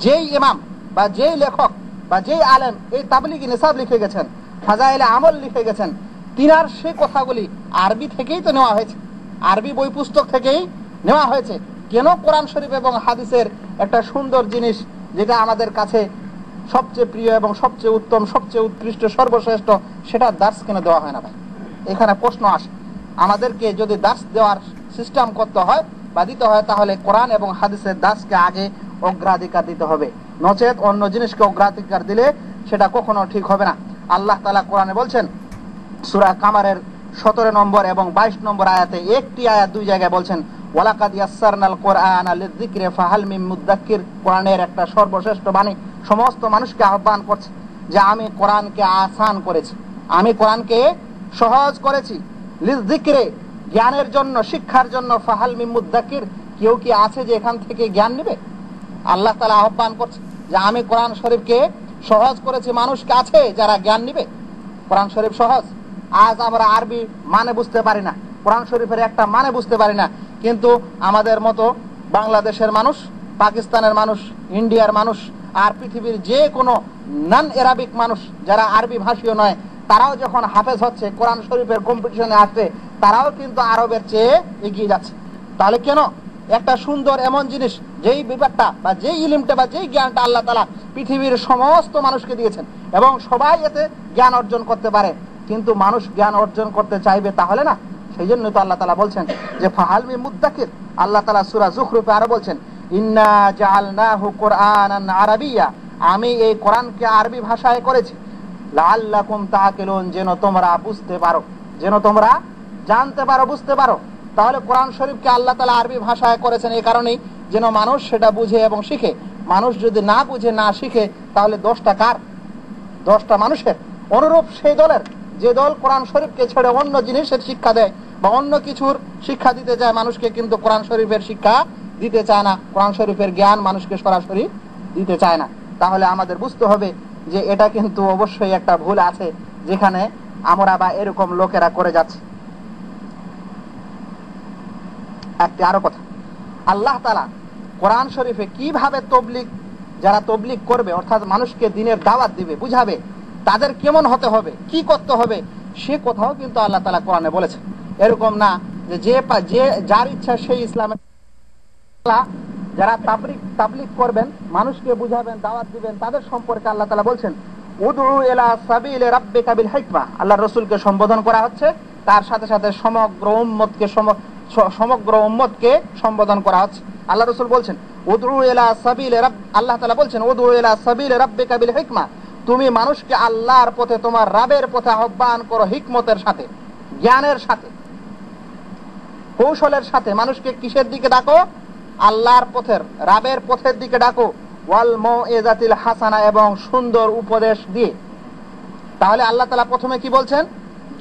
যেই ইমাম বা যেই লেখক বা যেই আলেম এই তাবলীগী নিসাব লিখে গেছেন, ফাজাইলে আমল লিখে গেছেন, তিনার সেই কথাগুলি আরবি থেকেই তো নেওয়া হয়েছে, আরবি বই পুস্তক থেকেই নেওয়া হয়েছে। কেন কোরআন শরীফ এবং হাদিসের একটা সুন্দর জিনিস যেটা আমাদের কাছে সবচেয়ে প্রিয় এবং সবচেয়ে উত্তম, সবচেয়ে উৎকৃষ্ট, সর্বশ্রেষ্ঠ, সেটা দার্স কেন দেওয়া হয় না ভাই? এখানে প্রশ্ন আসে। আমাদেরকে যদি দার্স দেওয়ার সিস্টেম করতে হয় বা দিতে হয় তাহলে কোরআন এবং হাদিসের দার্সকে আগে অগ্রাধিকার দিতে হবে, নচেত অন্য জিনিসকে অগ্রাধিকার দিলে সেটা কখনো ঠিক হবে না। আল্লাহ তাআলা কোরআনে বলছেন, সূরা কামারের 17 নম্বর এবং 22 নম্বর আয়াতে, একটি আয়াত দুই জায়গায় বলছেন ওয়ালাকাদ ইয়াসসারনাল কুরআনা লিযিকরি ফাহাল মিন মুদ্দাক্কির। কোরআনের একটা সর্বশ্রেষ্ঠ বাণী সমস্ত মানুষকে আহ্বান করছে যে আমি কোরআনকে আসান করেছি, আমি কোরআনকে সহজ করেছি, লিযিকরি জ্ঞানের জন্য, শিক্ষার জন্য, ফাহাল মিন মুদ্দাক্কির কেউ কি আছে যে এখান থেকে জ্ঞান নেবে? আল্লাহ তাআলা আহ্বান করছে যে আমি কোরআন শরীফকে সহজ করেছি, মানুষকে আছে যারা জ্ঞান নেবে। কোরআন শরীফ সহজ। আজ আমরা আরবি মানে বুঝতে পারি না, কোরআন শরীফের একটা মানে বুঝতে পারি না, কিন্তু আমাদের মতো বাংলাদেশের মানুষ, পাকিস্তানের মানুষ, ইন্ডিয়ার মানুষ আর পৃথিবীর যে কোনো নন আরবিক মানুষ যারা আরবি ভাষীয় নয়, তারাও যখন হাফেজ হচ্ছে, কোরআন শরীফের কম্পিটিশনে আসছে, তারাও কিন্তু আরবের চেয়ে এগিয়ে যাচ্ছে। তাহলে কেন? একটা সুন্দর এমন জিনিস, যেই ব্যাপারটা বা যেই ইলমটা বা যেই জ্ঞানটা আল্লাহ তাআলা পৃথিবীর সমস্ত মানুষকে দিয়েছেন এবং সবাই এতে জ্ঞান অর্জন করতে পারে, কিন্তু মানুষ জ্ঞান অর্জন করতে চাইবে তাহলে না। সেই জন্য তো আল্লাহ তাআলা বলছেন যে ফাহাল মিন মুদ্দাক্কির। আল্লাহ তাআলা সূরা যুখরুফে আরো বলছেন ইন্না জাআলনাহু কুরআনান আরাবিয়্যা, আমি এই কোরআনকে আরবি ভাষায় করেছি, লাআল্লাকুম তাআকিলুন, যেন তোমরা বুঝতে পারো, যেন তোমরা জানতে পারো, বুঝতে পারো। তাহলে কোরআন শরীফকে আল্লাহ তাআলা আরবি ভাষায় করেছেন এই কারণেই যেন মানুষ সেটা বুঝে এবং শিখে। মানুষ যদি না বুঝে না শিখে তাহলে দোষটা কার? দোষটা মানুষের। অনুরূপ সেই দলের যে দল কোরআন শরীফকে ছেড়ে অন্য জিনিসের শিক্ষা দেয় বা অন্য কিছুর শিক্ষা দিতে চায় মানুষকে, কিন্তু কোরআন শরীফের শিক্ষা দিতে চায় না, কোরআন শরীফের জ্ঞান মানুষকে সরাসরি দিতে চায় না, তাহলে আমাদের বুঝতে হবে যে এটা কিন্তু অবশ্যই একটা ভুল আছে যেখানে আমরা বা এরকম লোকেরা করে যাচ্ছে। একটি আরো কথা, আল্লাহ তাআলা কোরআন শরীফে কিভাবে তবলিগ, যারা তবলিগ করবে অর্থাৎ মানুষকে দ্বীনের দাওয়াত দিবে, বুঝাবে, তাদের কেমন হতে হবে, কি করতে হবে, সে কথাও কিন্তু আল্লাহ তাআলা কোরআনে বলেছেন। এরকম না যে যার ইচ্ছা সেই ইসলামে, যারা তাবলিগ করবেন, মানুষকে বুঝাবেন, দাওয়াত দিবেন, তাদের সম্পর্কে আল্লাহ তাআলা বলছেন উদউ ইলা সাবিলি রাব্বিকা বিল হিকমা। আল্লাহর রাসূলকে সম্বোধন করা হচ্ছে, তার সাথে সাথে সমগ্র উম্মতকে সম্বোধন করা হচ্ছে। আল্লাহ রাসূল বলছেন উদউ ইলা সাবিলি আল্লাহ তাআলা বলছেন উদউ ইলা সাবিলি রাব্বিকা বিল হিকমা, তুমি মানুষকে আল্লাহর পথে, তোমার রবের পথে আহ্বান করো হিকমতের সাথে, জ্ঞানের সাথে, কৌশলের সাথে। মানুষকে কিসের দিকে ডাকো? আল্লাহর পথের, রবের পথের দিকে ডাকো। ওয়াল মাউইজাতিল হাসানা, এবং সুন্দর উপদেশ দিয়ে। তাহলে আল্লাহ তাআলা প্রথমে কি বলছেন?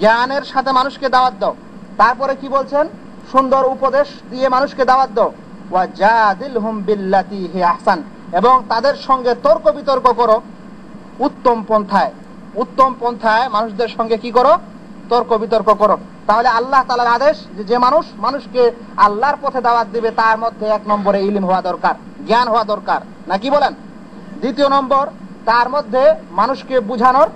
জ্ঞানের সাথে মানুষকে দাওয়াত দাও। তারপরে কি বলছেন? সুন্দর উপদেশ দিয়ে মানুষকে দাওয়াত দাও। ওয়া জাদিলহুম বিল্লাতি হি আহসান, এবং তাদের সঙ্গে তর্ক বিতর্ক করো উত্তম পন্থায়। উত্তম পন্থায় মানুষদের সঙ্গে কি করো? তর্ক বিতর্ক করো। তাহলে আল্লাহ তাআলার আদেশ যে মানুষকে আল্লাহর পথে দাওয়াত দিবে, তার মধ্যে এক নম্বরে ইলম হওয়া দরকার, জ্ঞান হওয়া দরকার, নাকি বলেন? দ্বিতীয় নম্বর, তার মধ্যে মানুষকে বুঝানোর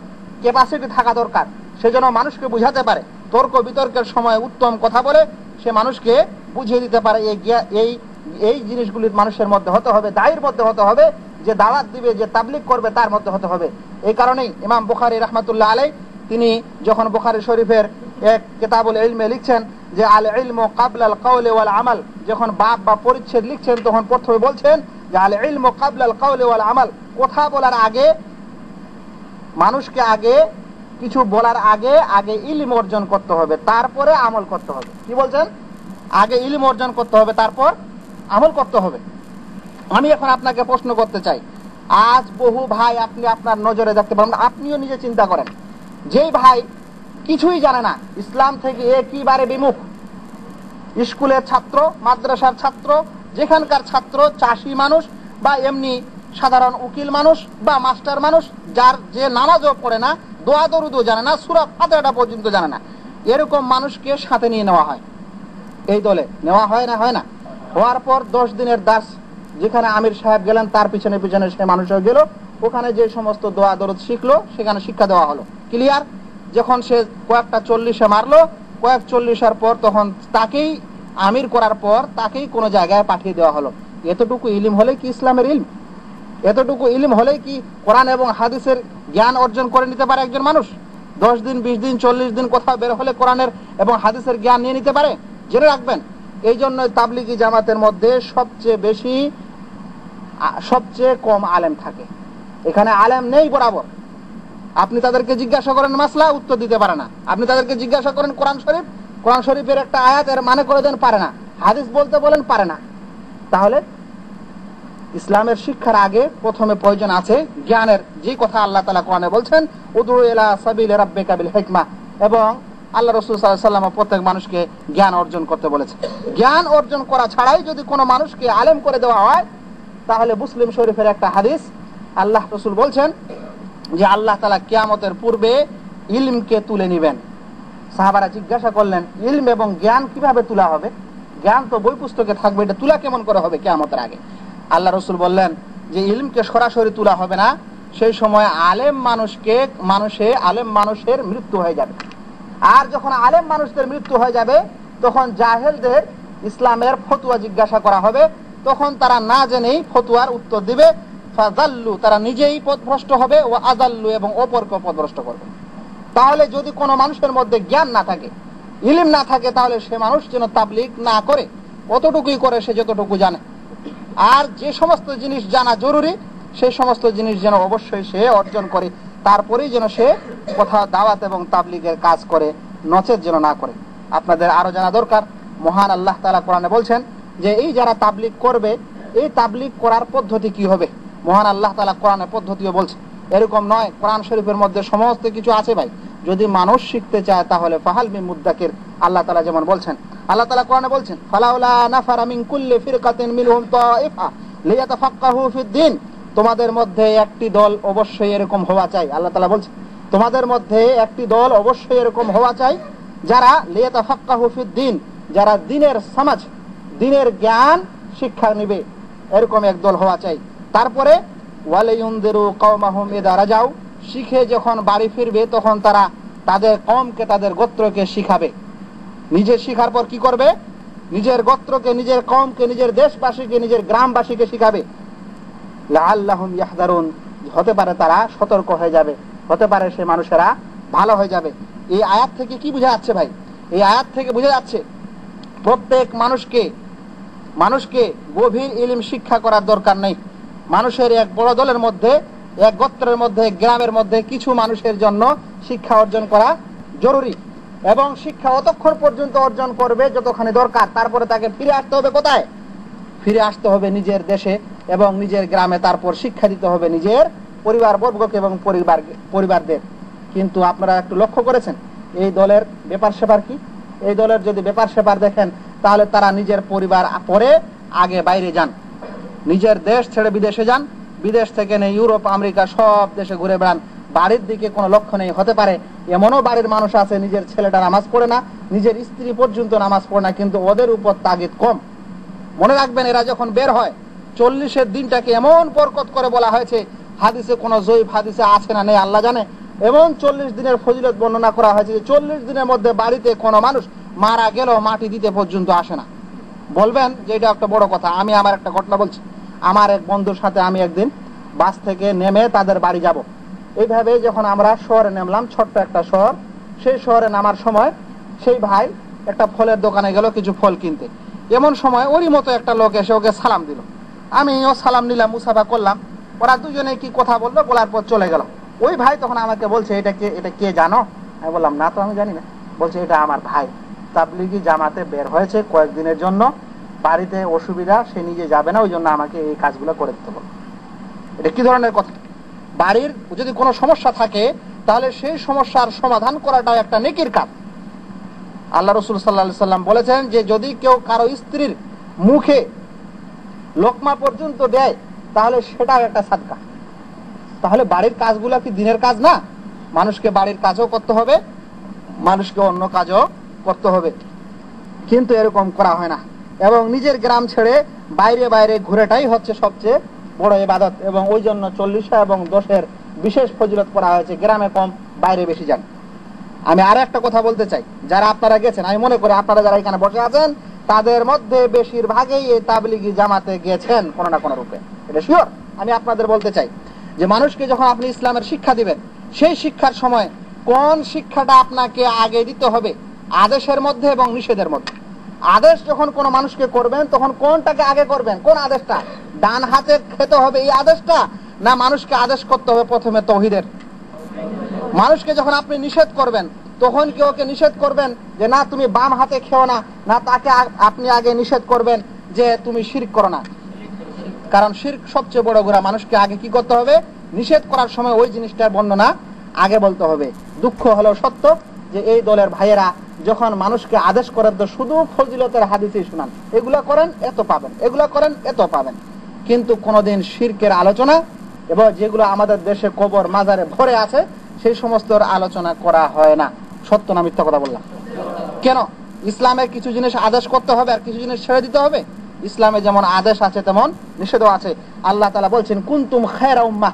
ক্যাপাসিটি থাকা দরকার, সেজন্য মানুষকে বুঝাতে পারে, তর্ক বিতর্কের সময় উত্তম কথা বলে সে মানুষকে বুঝিয়ে দিতে পারে। এই জিনিসগুলি মানুষের মধ্যে হতে হবে, দায়ের মধ্যে হতে হবে, যে দাওয়াত দিবে, যে তাবলীগ করবে, তার মধ্যে হতে হবে। এই কারণেই ইমাম বুখারী রাহমাতুল্লাহ আলাইহি তিনি যখন বুখারী শরীফের এক কিতাবুল ইলমে লিখছেন যে আল ইলমু ক্বাবলাল কাওলি ওয়াল আমাল, যখন বাব বা পরিচ্ছেদ লিখছেন তখন প্রথমে বলছেন যে আল ইলমু ক্বাবলাল কাওলি ওয়াল আমাল, কথা বলার আগে, মানুষকে আগে কিছু বলার আগে ইলম অর্জন করতে হবে, তারপরে আমল করতে হবে। কি বলছেন? আগে ইলম অর্জন করতে হবে, তারপর আমল করতে হবে। আমি এখন আপনাকে প্রশ্ন করতে চাই, আজ বহু ভাই আপনি আপনার নজরে দেখতে পারেন, আপনিও নিজে চিন্তা করেন, যেই ভাই কিছুই জানে না, ইসলাম থেকে একেবারে বিমুখ, স্কুলের ছাত্র, মাদ্রাসার ছাত্র, যেখানকার ছাত্র চাষি মানুষ বা এমনি সাধারণ উকিল মানুষ বা মাস্টার মানুষ, যে নামাজও পড়ে না, দোয়া দরুদও জানে না, সূরা ফাতিহা পর্যন্ত জানে না, এরকম মানুষকে সাথে নিয়ে নেওয়া হয়, এই দলে নেওয়া হয় না? হয় না? হওয়ার পর 10 দিনের দাস, যেখানে আমির সাহেব গেলেন তার পিছনে পিছনে সে মানুষও গেল, ওখানে যে সমস্ত দোয়া দরুদ শিখলো সেখানে শিক্ষা দেওয়া হলো, ক্লিয়ার। যখন সে কয়েকটা 40-এ মারলো, কয়েক 40-এর পর তখন তাকেই আমির করার পর তাকেই কোনো জায়গায় পাঠিয়ে দেওয়া হলো। এতটুকু ইলম হলে কি ইসলামের ইলম? এতটুকু ইলম হলে কি কোরআন এবং হাদিসের জ্ঞান অর্জন করে নিতে পারে একজন মানুষ? 10 দিন, 20 দিন, 40 দিন কোথাও বের হলে কোরআনের এবং হাদিসের জ্ঞান নিয়ে নিতে পারে? জেনে রাখবেন, এই জন্য তাবলিগি জামাতের মধ্যে সবচেয়ে কম আলেম থাকে। এখানে আলেম নেই বরাবর। আপনি তাদেরকে জিজ্ঞাসা করেন মাসলা, উত্তর দিতে পারে না। আপনি তাদেরকে জিজ্ঞাসা করেন কোরআন শরীফের একটা আয়াত এর মানে করে দেন, পারে না। হাদিস বলতে বলেন, পারে না। তাহলে ইসলামের শিক্ষার আগে প্রথমে প্রয়োজন আছে জ্ঞানের, যে কথা আল্লাহ তাআলা কোরআনে বলছেন উদউ ইলা সাবিলি রাব্বিকা বিল হিকমা, এবং আল্লাহ রাসূল সাল্লাল্লাহু আলাইহি ওয়াসাল্লাম প্রত্যেক মানুষকে জ্ঞান অর্জন করতে বলেছেন। জ্ঞান অর্জন করা ছাড়াই যদি কোনো মানুষকে আলেম করে দেওয়া হয়, তাহলে মুসলিম শরীফের একটা হাদিস, আল্লাহ রাসূল বলছেন যে আল্লাহ তাআলা কিয়ামতের পূর্বে ইলমকে তুলে নেবেন। সাহাবারা জিজ্ঞাসা করলেন, ইলম এবং জ্ঞান কিভাবে তোলা হবে? জ্ঞান তো বই পুস্তকে থাকবে, এটা তোলা কেমন করে হবে কিয়ামতের আগে? আল্লাহ রাসূল বললেন যে ইলমকে সরাসরি তোলা হবে না, সেই সময় আলেম মানুষের মৃত্যু হয়ে যাবে। আর যখন আলেম মানুষদের মৃত্যু হয়ে যাবে, তখন জাহেলদের ইসলামের ফতোয়া জিজ্ঞাসা করা হবে, তখন তারা না জেনেই ফতোয়ার উত্তর দিবে। ফাযাল্লু, তারা নিজেই পথভ্রষ্ট হবে, ও আযাল্লু, এবং অপরকে পথভ্রষ্ট করবে। তাহলে যদি কোনো মানুষের মধ্যে জ্ঞান না থাকে, ইলম না থাকে, তাহলে সে মানুষ যেন তাবলীগ না করে, অতটুকুই করে সে যতটুকু জানে। আর যে সমস্ত জিনিস জানা জরুরি, সেই সমস্ত জিনিস যেন অবশ্যই সে অর্জন করে, তারপরেই যেন সে কোথাও দাওয়াত এবং তাবলীগের কাজ করে, নচেত যেন না করে। আপনাদের আরো জানা দরকার মহান আল্লাহ তাআলা কোরআনে বলছেন যে এই যারা তাবলীগ করবে, এই তাবলীগ করার পদ্ধতি কি হবে। মহান আল্লাহ তাআলা কোরআনে পদ্ধতিও বলছেন। এরকম নয়, কোরআন শরীফের মধ্যে সমস্ত কিছু আছে ভাই। যদি মানুষ শিখতে চায় তাহলে ফাহাল মিন মুদ্দাকির, আল্লাহ তাআলা যেমন বলছেন। আল্লাহ তাআলা কোরআনে বলছেন ফালাউলা নাফারা মিন কুল্লি ফিরকাতিন মিনহুম তাইফা লিয়াতাফাক্কাহু ফিদ-দ্বীন, তোমাদের মধ্যে একটি দল অবশ্যই এরকম হওয়া চাই। আল্লাহ তাআলা বলছেন তোমাদের মধ্যে একটি দল অবশ্যই এরকম হওয়া চাই যারা লিয়াতাফাক্কাহু ফিদ-দ্বীন, যারা দ্বীনের সমাজ, দ্বীনের জ্ঞান শিক্ষা নেবে, এরকম এক দল হওয়া চাই। তারপরে ওয়ালাইউনদিরু কওমাহুম ইযা রাজাউ, শিখে যখন বাড়ি ফিরবে তখন তারা তাদের কওমকে, তাদের গোত্রকে শিখাবে। নিজে শিখার পর কি করবে? নিজের গোত্রকে, নিজের কওমকে, নিজের দেশবাসীকে, নিজের গ্রামবাসীকে শিখাবে। লাআল্লাহুম ইয়াহদারুন, হতে পারে তারা সতর্ক হয়ে যাবে, হতে পারে সে মানুষেরা ভালো হয়ে যাবে। এই আয়াত থেকে কি বোঝা যাচ্ছে ভাই? এই আয়াত থেকে বোঝা যাচ্ছে প্রত্যেক মানুষকে গভীর ইলম শিক্ষা করার দরকার নেই। মানুষের এক বড় দলের মধ্যে, এক গোত্রের মধ্যে, গ্রামের মধ্যে কিছু মানুষের জন্য শিক্ষা অর্জন করা জরুরি, এবং শিক্ষা অতক্ষণ পর্যন্ত অর্জন করবে যতখানি দরকার। তারপরে তাকে ফিরে আসতে হবে কোথায়? ফিরে আসতে হবে নিজের দেশে এবং নিজের গ্রামে। তারপর শিক্ষা দিতে হবে নিজের পরিবারবর্গকে এবং পরিবারদের। কিন্তু আপনারা একটু লক্ষ্য করেছেন এই দলের ব্যাপার সেবার কি? এই দলের যদি ব্যাপার সেবার দেখেন তাহলে তারা নিজের পরিবার পরে আগে বাইরে যান, নিজের দেশ ছেড়ে বিদেশে যান, বিদেশ থেকে নেই ইউরোপ, আমেরিকা সব দেশে ঘুরে বেড়ান, বাড়ির দিকে কোনো লক্ষ্য নেই। হতে পারে এমনও বাড়ির মানুষ আছে নিজের ছেলেটা নামাজ পড়ে না, নিজের স্ত্রী পর্যন্ত নামাজ পড়ে না, কিন্তু ওদের উপর তাগিদ কম। মনে রাখবেন, এরা যখন বের হয় 40-এর দিনটাকে এমন বরকত করে বলা হয়েছে, হাদিসে কোনো জয়ীফ হাদিসে আছে না নেই আল্লাহ জানে, এমন 40 দিনের ফজিলত বর্ণনা করা হয়েছে যে 40 দিনের মধ্যে বাড়িতে কোনো মানুষ মারা গেল মাটি দিতে পর্যন্ত আসে না। বলবেন যে এটা একটা বড় কথা। আমি আমার একটা ঘটনা বলছি। আমার এক বন্ধুর সাথে আমি একদিন বাস থেকে নেমে তাদের বাড়ি যাব। এইভাবে যখন আমরা শহরে নামলাম, ছোট্ট একটা শহর, সেই শহরে নামার সময় সেই ভাই একটা ফলের দোকানে গেল কিছু ফল কিনতে। এমন সময় ওরই মতো একটা লোক এসে ওকে সালাম দিল। আমিও সালাম নিলাম, মুসাফা করলাম। ওরা দুজনে কি কথা বললো, বলার পর চলে গেল। ওই ভাই তখন আমাকে বলছে এটা কে জানো? আমি বললাম না তো, আমি জানি না। বলছে এটা আমার ভাই, তাবলিগি জামাতে বের হয়েছে কয়েকদিনের জন্য, বাড়িতে অসুবিধা, সে নিজে যাবে না, ওই জন্য আমাকে এই কাজগুলো করে দিতে বল। এটা কি ধরনের কথা? বাড়ির যদি কোনো সমস্যা থাকে তাহলে সেই সমস্যার সমাধান করাটা একটা নেকির কাজ। আল্লাহ রাসূল সাল্লাল্লাহু আলাইহি সাল্লাম বলেছেন যে যদি কেউ কারো স্ত্রীর মুখে লোকমা পর্যন্ত দেয় তাহলে সেটাও একটা সাদকা। তাহলে বাড়ির কাজগুলো কি দিনের কাজ না? মানুষকে বাড়ির কাজও করতে হবে, মানুষকে অন্য কাজও করতে হবে, কিন্তু এরকম করা হয় না। এবং নিজের গ্রাম ছেড়ে বাইরে বাইরে ঘুরেটাই হচ্ছে সবচেয়ে বড় ইবাদত, এবং ওই জন্য 40 এবং 10-এর বিশেষ ফজিলত করা হয়েছে। গ্রামে কম, বাইরে বেশি যান। আমি আর একটা কথা বলতে চাই, যারা আপনারা গেছেন, আমি মনে করি আপনারা যারা এখানে বসে আছেন তাদের মধ্যে বেশিরভাগই এই তাবলিগি জামাতে গেছেন কোনো না কোনো রূপে, এটা শিওর। আমি আপনাদের বলতে চাই যে মানুষকে যখন আপনি ইসলামের শিক্ষা দিবেন, সেই শিক্ষার সময় কোন শিক্ষাটা আপনাকে আগে দিতে হবে, আদেশের মধ্যে এবং নিষেধের মধ্যে। আদেশ যখন কোনো মানুষকে করবেন তখন কোনটাকে আগে করবেন? কোন আদেশটা? ডান হাতে খেতে হবে এই আদেশটা, না মানুষকে আদেশ করতে হবে প্রথমে তাওহীদের? মানুষকে যখন আপনি নিষেধ করবেন তখন কি ওকে নিষেধ করবেন যে না তুমি বাম হাতে খেও না, না তাকে আপনি আগে নিষেধ করবেন যে তুমি শিরক করো না? কারণ শিরক সবচেয়ে বড় গুনাহ। মানুষকে আগে কি করতে হবে? নিষেধ করার সময় ওই জিনিসটার বর্ণনা আগে বলতে হবে। দুঃখ হলো সত্য যে এই দলের ভাইয়েরা যখন মানুষকে আদেশ করেন তো শুধু ফজিলতের হাদিসই শুনান, এগুলা করেন এত পাবেন, এগুলা করেন এত পাবেন, কিন্তু কোনোদিন শিরকের আলোচনা এবং যেগুলো আমাদের দেশে কবর মাজারে ভরে আছে সেই সমস্ত আলোচনা করা হয় না। সত্য না মিথ্যা কথা বললাম? কেন? ইসলামে কিছু জিনিস আদেশ করতে হবে আর কিছু জিনিস ছেড়ে দিতে হবে। ইসলামে যেমন আদেশ আছে তেমন নিষেধও আছে। আল্লাহ তাআলা বলছেন কুনতুম খায়রা উম্মাহ।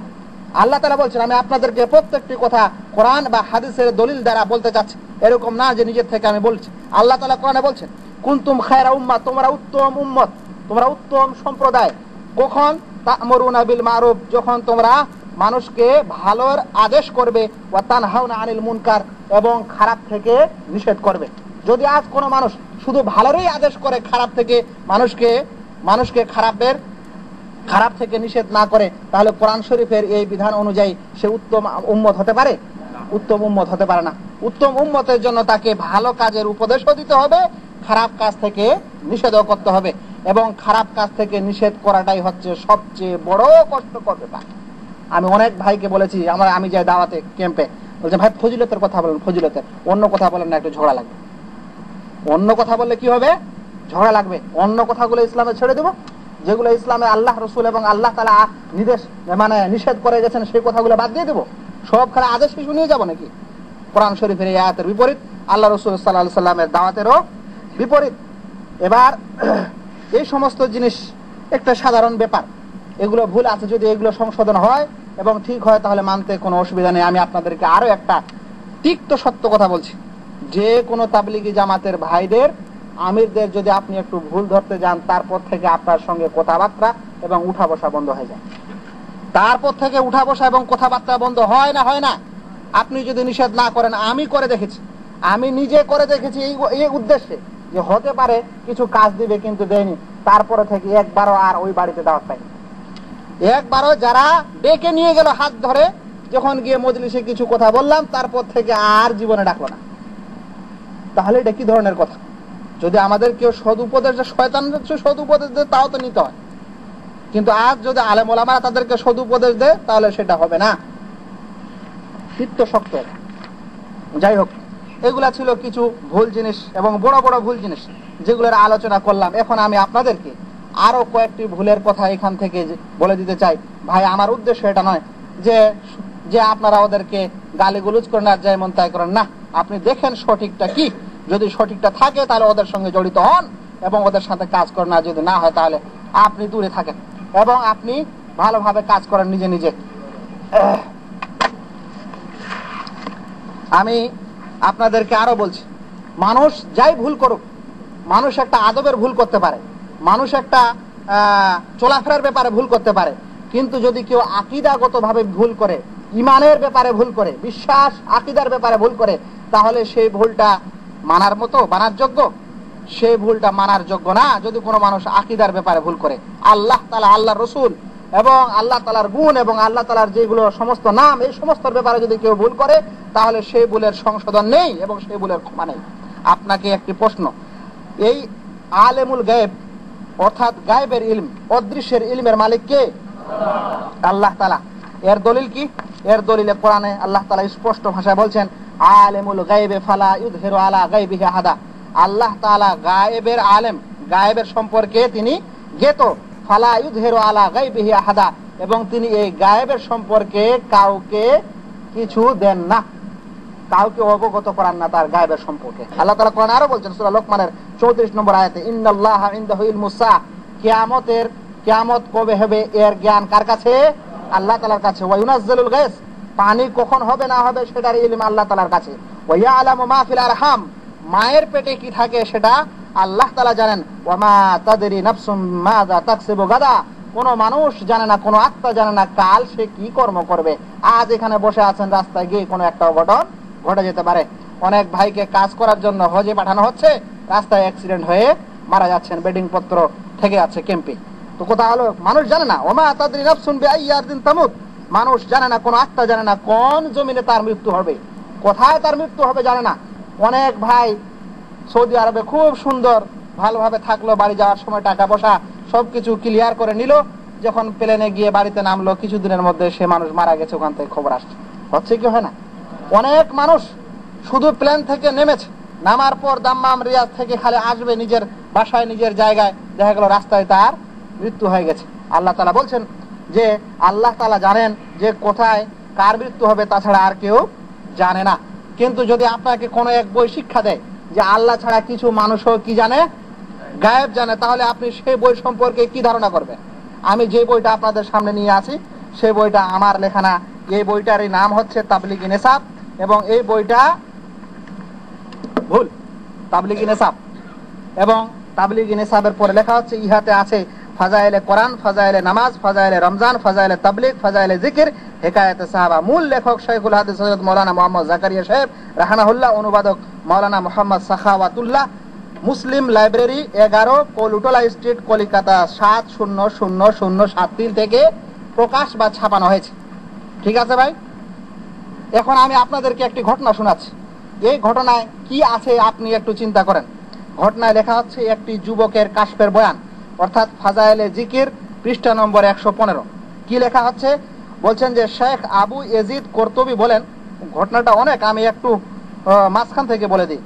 আল্লাহ তাআলা বলছেন আমি আপনাদেরকে প্রত্যেকটি কথা কোরআন বা হাদিসের দলিল দ্বারা বলতে চাচ্ছি, এরকম না যে নিজের থেকে আমি বলছি। আল্লাহ তাআলা কোরআনে বলছেন কুনতুম খায়রা উম্মাহ, তোমরা উত্তম উম্মত, তোমরা উত্তম সম্প্রদায়। কখন? তা'মুরুনা বিল মারুফ, যখন তোমরা মানুষকে ভালোর আদেশ করবে, ওয়া তানহাউনা আনিল মুনকার, এবং খারাপ থেকে নিষেধ করবে। যদি আজ কোনো মানুষ শুধু ভালোরই আদেশ করে, খারাপ থেকে মানুষকে খারাপ থেকে নিষেধ না করে, তাহলে কোরআন শরীফের এই বিধান অনুযায়ী সে উত্তম উম্মত হতে পারে? উত্তম উম্মত হতে পারে না। উত্তম উম্মতের জন্য তাকে ভালো কাজের উপদেশও দিতে হবে খারাপ কাজ থেকে নিষেধও করতে হবে, এবং খারাপ কাজ থেকে নিষেধ করাটাই হচ্ছে সবচেয়ে বড় কষ্টকর ব্যাপার। আমি অনেক ভাইকে বলেছি, আমি যাই দাওয়াতে ক্যাম্পে, বলছে ভাই ফজিলতের কথা বলেন, ফজিলতের, অন্য কথা বলেন না, একটু ঝগড়া লাগবে। অন্য কথা বললে কি হবে? ঝগড়া লাগবে। অন্য কথাগুলো ইসলামে ছেড়ে দেবো, যেগুলো ইসলামে আল্লাহ রসুল এবং আল্লাহ তাআলা নিষেধ করে গেছেন সেই কথাগুলো বাদ দিয়ে দেবো? সব খালি আদেশ কিছু নিয়ে যাবো নাকি? কোরআন শরীফের এই আয়াতের বিপরীত, আল্লাহ রসুল সাল্লাল্লাহু আলাইহি সাল্লামের দাওয়াতেরও বিপরীত। এবার এই সমস্ত জিনিস একটা সাধারণ ব্যাপার, এগুলো ভুল আছে, যদি এগুলো সংশোধন হয় এবং ঠিক হয় তাহলে মানতে কোনো অসুবিধা নেই। আমি আপনাদেরকে আরো একটা তিক্ত সত্য কথা বলছি, যে কোনো তাবলিগি জামাতের ভাইদের, আমিরদের যদি আপনি একটু ভুল ধরতে যান, তারপর থেকে আপনার সঙ্গে কথাবার্তা এবং উঠা বসা বন্ধ হয়ে যায়। তারপর থেকে উঠা বসা এবং কথাবার্তা বন্ধ হয় না, হয় না। আপনি যদি নিষেধ না করেন, আমি করে দেখেছি, আমি নিজে করে দেখেছি এই উদ্দেশ্যে যে হতে পারে কিছু কাজ দিবে, কিন্তু দেয়নি। তারপরে থেকে একবারও আর ওই বাড়িতে দাওয়াত পাইনি। একবারও যারা ডেকে নিয়ে গেল হাত ধরে, যখন গিয়ে মজলিসে কিছু কথা বললাম, তারপর থেকে আর জীবনে ডাকলো না। তাহলে এটা কি ধরনের কথা? যদি আমাদের কেউ সদুপদেশ, শয়তান সদুপদেশ দেয়, তাও তো নিতে হয়, কিন্তু আজ যদি আলেম ওলামারা তাদেরকে সদুপদেশ দেয়, তাহলে সেটা হবে না। চিত্ত শক্ত। যাই হোক, এগুলা ছিল কিছু ভুল জিনিস এবং বড় বড় ভুল জিনিস, যেগুলোর আলোচনা করলাম। এখন আমি আপনাদেরকে আরো কয়েকটি ভুলের কথা এখান থেকে বলে দিতে চাই। ভাই, আমার উদ্দেশ্য এটা নয় যে আপনারা ওদেরকে গালিগুলুজ করেন আর যেমন তাই করেন না। আপনি দেখেন সঠিকটা কি, যদি সঠিকটা থাকে তাহলে ওদের সঙ্গে জড়িত হন এবং ওদের সাথে কাজ করেন, না যদি না হয় তাহলে আপনি দূরে থাকেন এবং আপনি ভালোভাবে কাজ করেন নিজে নিজে। আমি আপনাদেরকে আরো বলছি, মানুষ যাই ভুল করুক, মানুষ একটা আদবের ভুল করতে পারে, মানুষ একটা চলাফেরার ব্যাপারে ভুল করতে পারে, কিন্তু যদি কেউ আকীদাগত ভাবে ভুল করে, ইমানের ব্যাপারে ভুল করে, বিশ্বাস আকীদার ব্যাপারে ভুল করে, তাহলে সেই ভুলটা মানার মতো, মানার যোগ্য? সেই ভুলটা মানার যোগ্য না। যদি কোনো মানুষ আকীদার ব্যাপারে ভুল করে, আল্লাহ তাআলা, আল্লাহ রসুল এবং আল্লাহ তাআলার গুণ এবং আল্লাহ তাআলার যেগুলো সমস্ত নাম, এই সমস্ত ব্যাপারে যদি কেউ ভুল করে, তাহলে সেই ভুলের সংশোধন নেই এবং সেই ভুলের ক্ষমা নেই। আপনাকে একটি প্রশ্ন, এই আলেমুল গায়েব অর্থাৎ গায়েবের ইলম, অদৃশ্যের ইলমের মালিক কে? আল্লাহ তাআলা। এর দলিল কি? এর দলিলে কোরআনে আল্লাহ তাআলা স্পষ্ট ভাষায় বলছেন, আলেমুল গায়েবে ফালা ইউযহিরু আলা গায়বিহি আহাদা। আল্লাহ তাআলা গায়েবের আলেম, গায়েবের সম্পর্কে তিনি জ্ঞাত, ফালা ইউযহিরু আলা গায়বিহি আহাদা, এবং তিনি এই গায়েবের সম্পর্কে কাউকে কিছু দেন না, কাউকে অবগত করান না তার গায়েবের সম্পর্কে। আল্লাহ তাআলা কোরআনে আরো বলছেন সূরা লোকমানের 34 নম্বর আয়াতে, ইন্নাল্লাহা ইনদাহু ইলমুস সাআ, কিয়ামত কবে হবে এর জ্ঞান কার কাছে? আল্লাহ তাআলার কাছে। ওয়া ইউনাজ্জিলুল গায়স, পানি কখন হবে না হবে সেটার ইলম আল্লাহ তাআলার কাছে। ওয়া ইয়ালামু মা ফিল আরহাম, মায়ের পেটে কি থাকে সেটা আল্লাহ তাআলা জানেন। ওয়া মা তাদরি নাফসুম মাযা তাকসিবু গাদা, কোন মানুষ জানে না, কোন আত্মা জানে না কাল সে কি কর্ম করবে। আজ এখানে বসে আছেন, রাস্তায় গিয়ে কোনো একটা অঘটন ঘটে যেতে পারে। অনেক ভাইকে কাজ করার জন্য হজে পাঠানো হচ্ছে, রাস্তায় অ্যাক্সিডেন্ট হয়ে মারা যাচ্ছেন, বেডিং পত্র থেকে আছে ক্যাম্পে। তো কোথা হলো? মানুষ জানে না। ওমা তাদরি নাফসুন বিআইয়ি আরদিন তামুত, মানুষ জানে না, কোন আত্মা জানে না কোন জমিনে তার মৃত্যু হবে, কোথায় তার মৃত্যু হবে জানে না। অনেক ভাই সৌদি আরবে খুব সুন্দর ভালোভাবে থাকলো, বাড়ি যাওয়ার সময় টাকা পয়সা সবকিছু ক্লিয়ার করে নিল, যখন প্লেনে গিয়ে বাড়িতে নামলো, কিছুদিনের মধ্যে সে মানুষ মারা গেছে, ওখান থেকে খবর আসছে। হচ্ছে কি হয় না? অনেক মানুষ শুধু প্লেন থেকে নেমেছে, নামার পর দাম্মাম রিয়াদ থেকে খালি আসবে নিজের বাসায়, নিজের জায়গায়, দেখা গেল রাস্তায় তার মৃত্যু হয়ে গেছে। আল্লাহ তাআলা বলছেন যে আল্লাহ তাআলা জানেন যে কোথায় কার মৃত্যু হবে, তাছাড়া আর কেউ জানে না। কিন্তু যদি আপনাকে কোনো এক বই শিক্ষা দেয় যে আল্লাহ ছাড়া কিছু মানুষও কি জানে, গায়েব জানে, তাহলে আপনি সেই বই সম্পর্কে কি ধারণা করবেন? আমি যে বইটা আপনাদের সামনে নিয়ে আছি সেই বইটা আমার লেখা না। এই বইটারই নাম হচ্ছে তাবলিগি নেসাব, এবং এই বইটা ভুল, তাবলিগি নেসাব। এবং তাবলিগি নেসাবের পরে লেখা হচ্ছে, ইহাতে আছে ফাজাইলে কোরআন, ফাজাইলে নামাজ, ফাজাইলে রমজান, ফাজাইলে তাবলিগ, ফাজাইলে জিকির, হেকায়েতে সাহাবা। মূল লেখক শাইখুল হাদিস হযরত মাওলানা মুহাম্মদ জাকারিয়া সাহেব রাহমাহুল্লাহ, অনুবাদক মাওলানা মুহাম্মদ সাখাওয়াতুল্লাহ। মুসলিম লাইব্রেরি 11 কলুটোলা স্ট্রিট, কলিকাতা 700073 থেকে প্রকাশ বা ছাপানো হয়েছে। ঠিক আছে ভাই? এখন আমি আপনাদেরকে একটি ঘটনা শোনাচ্ছি। এই ঘটনায় কি আছে আপনি একটু চিন্তা করেন। ঘটনায় লেখা হচ্ছে একটি যুবকের কাশফের বয়ান, অর্থাৎ ফাজাইলে জিকির, পৃষ্ঠা নম্বর 115। কি লেখা হচ্ছে? বলছেন যে শেখ আবু ইয়াজিদ কর্তুবী বলেন, ঘটনাটা অনেক, আমি একটু মাঝখান থেকে বলে দিই।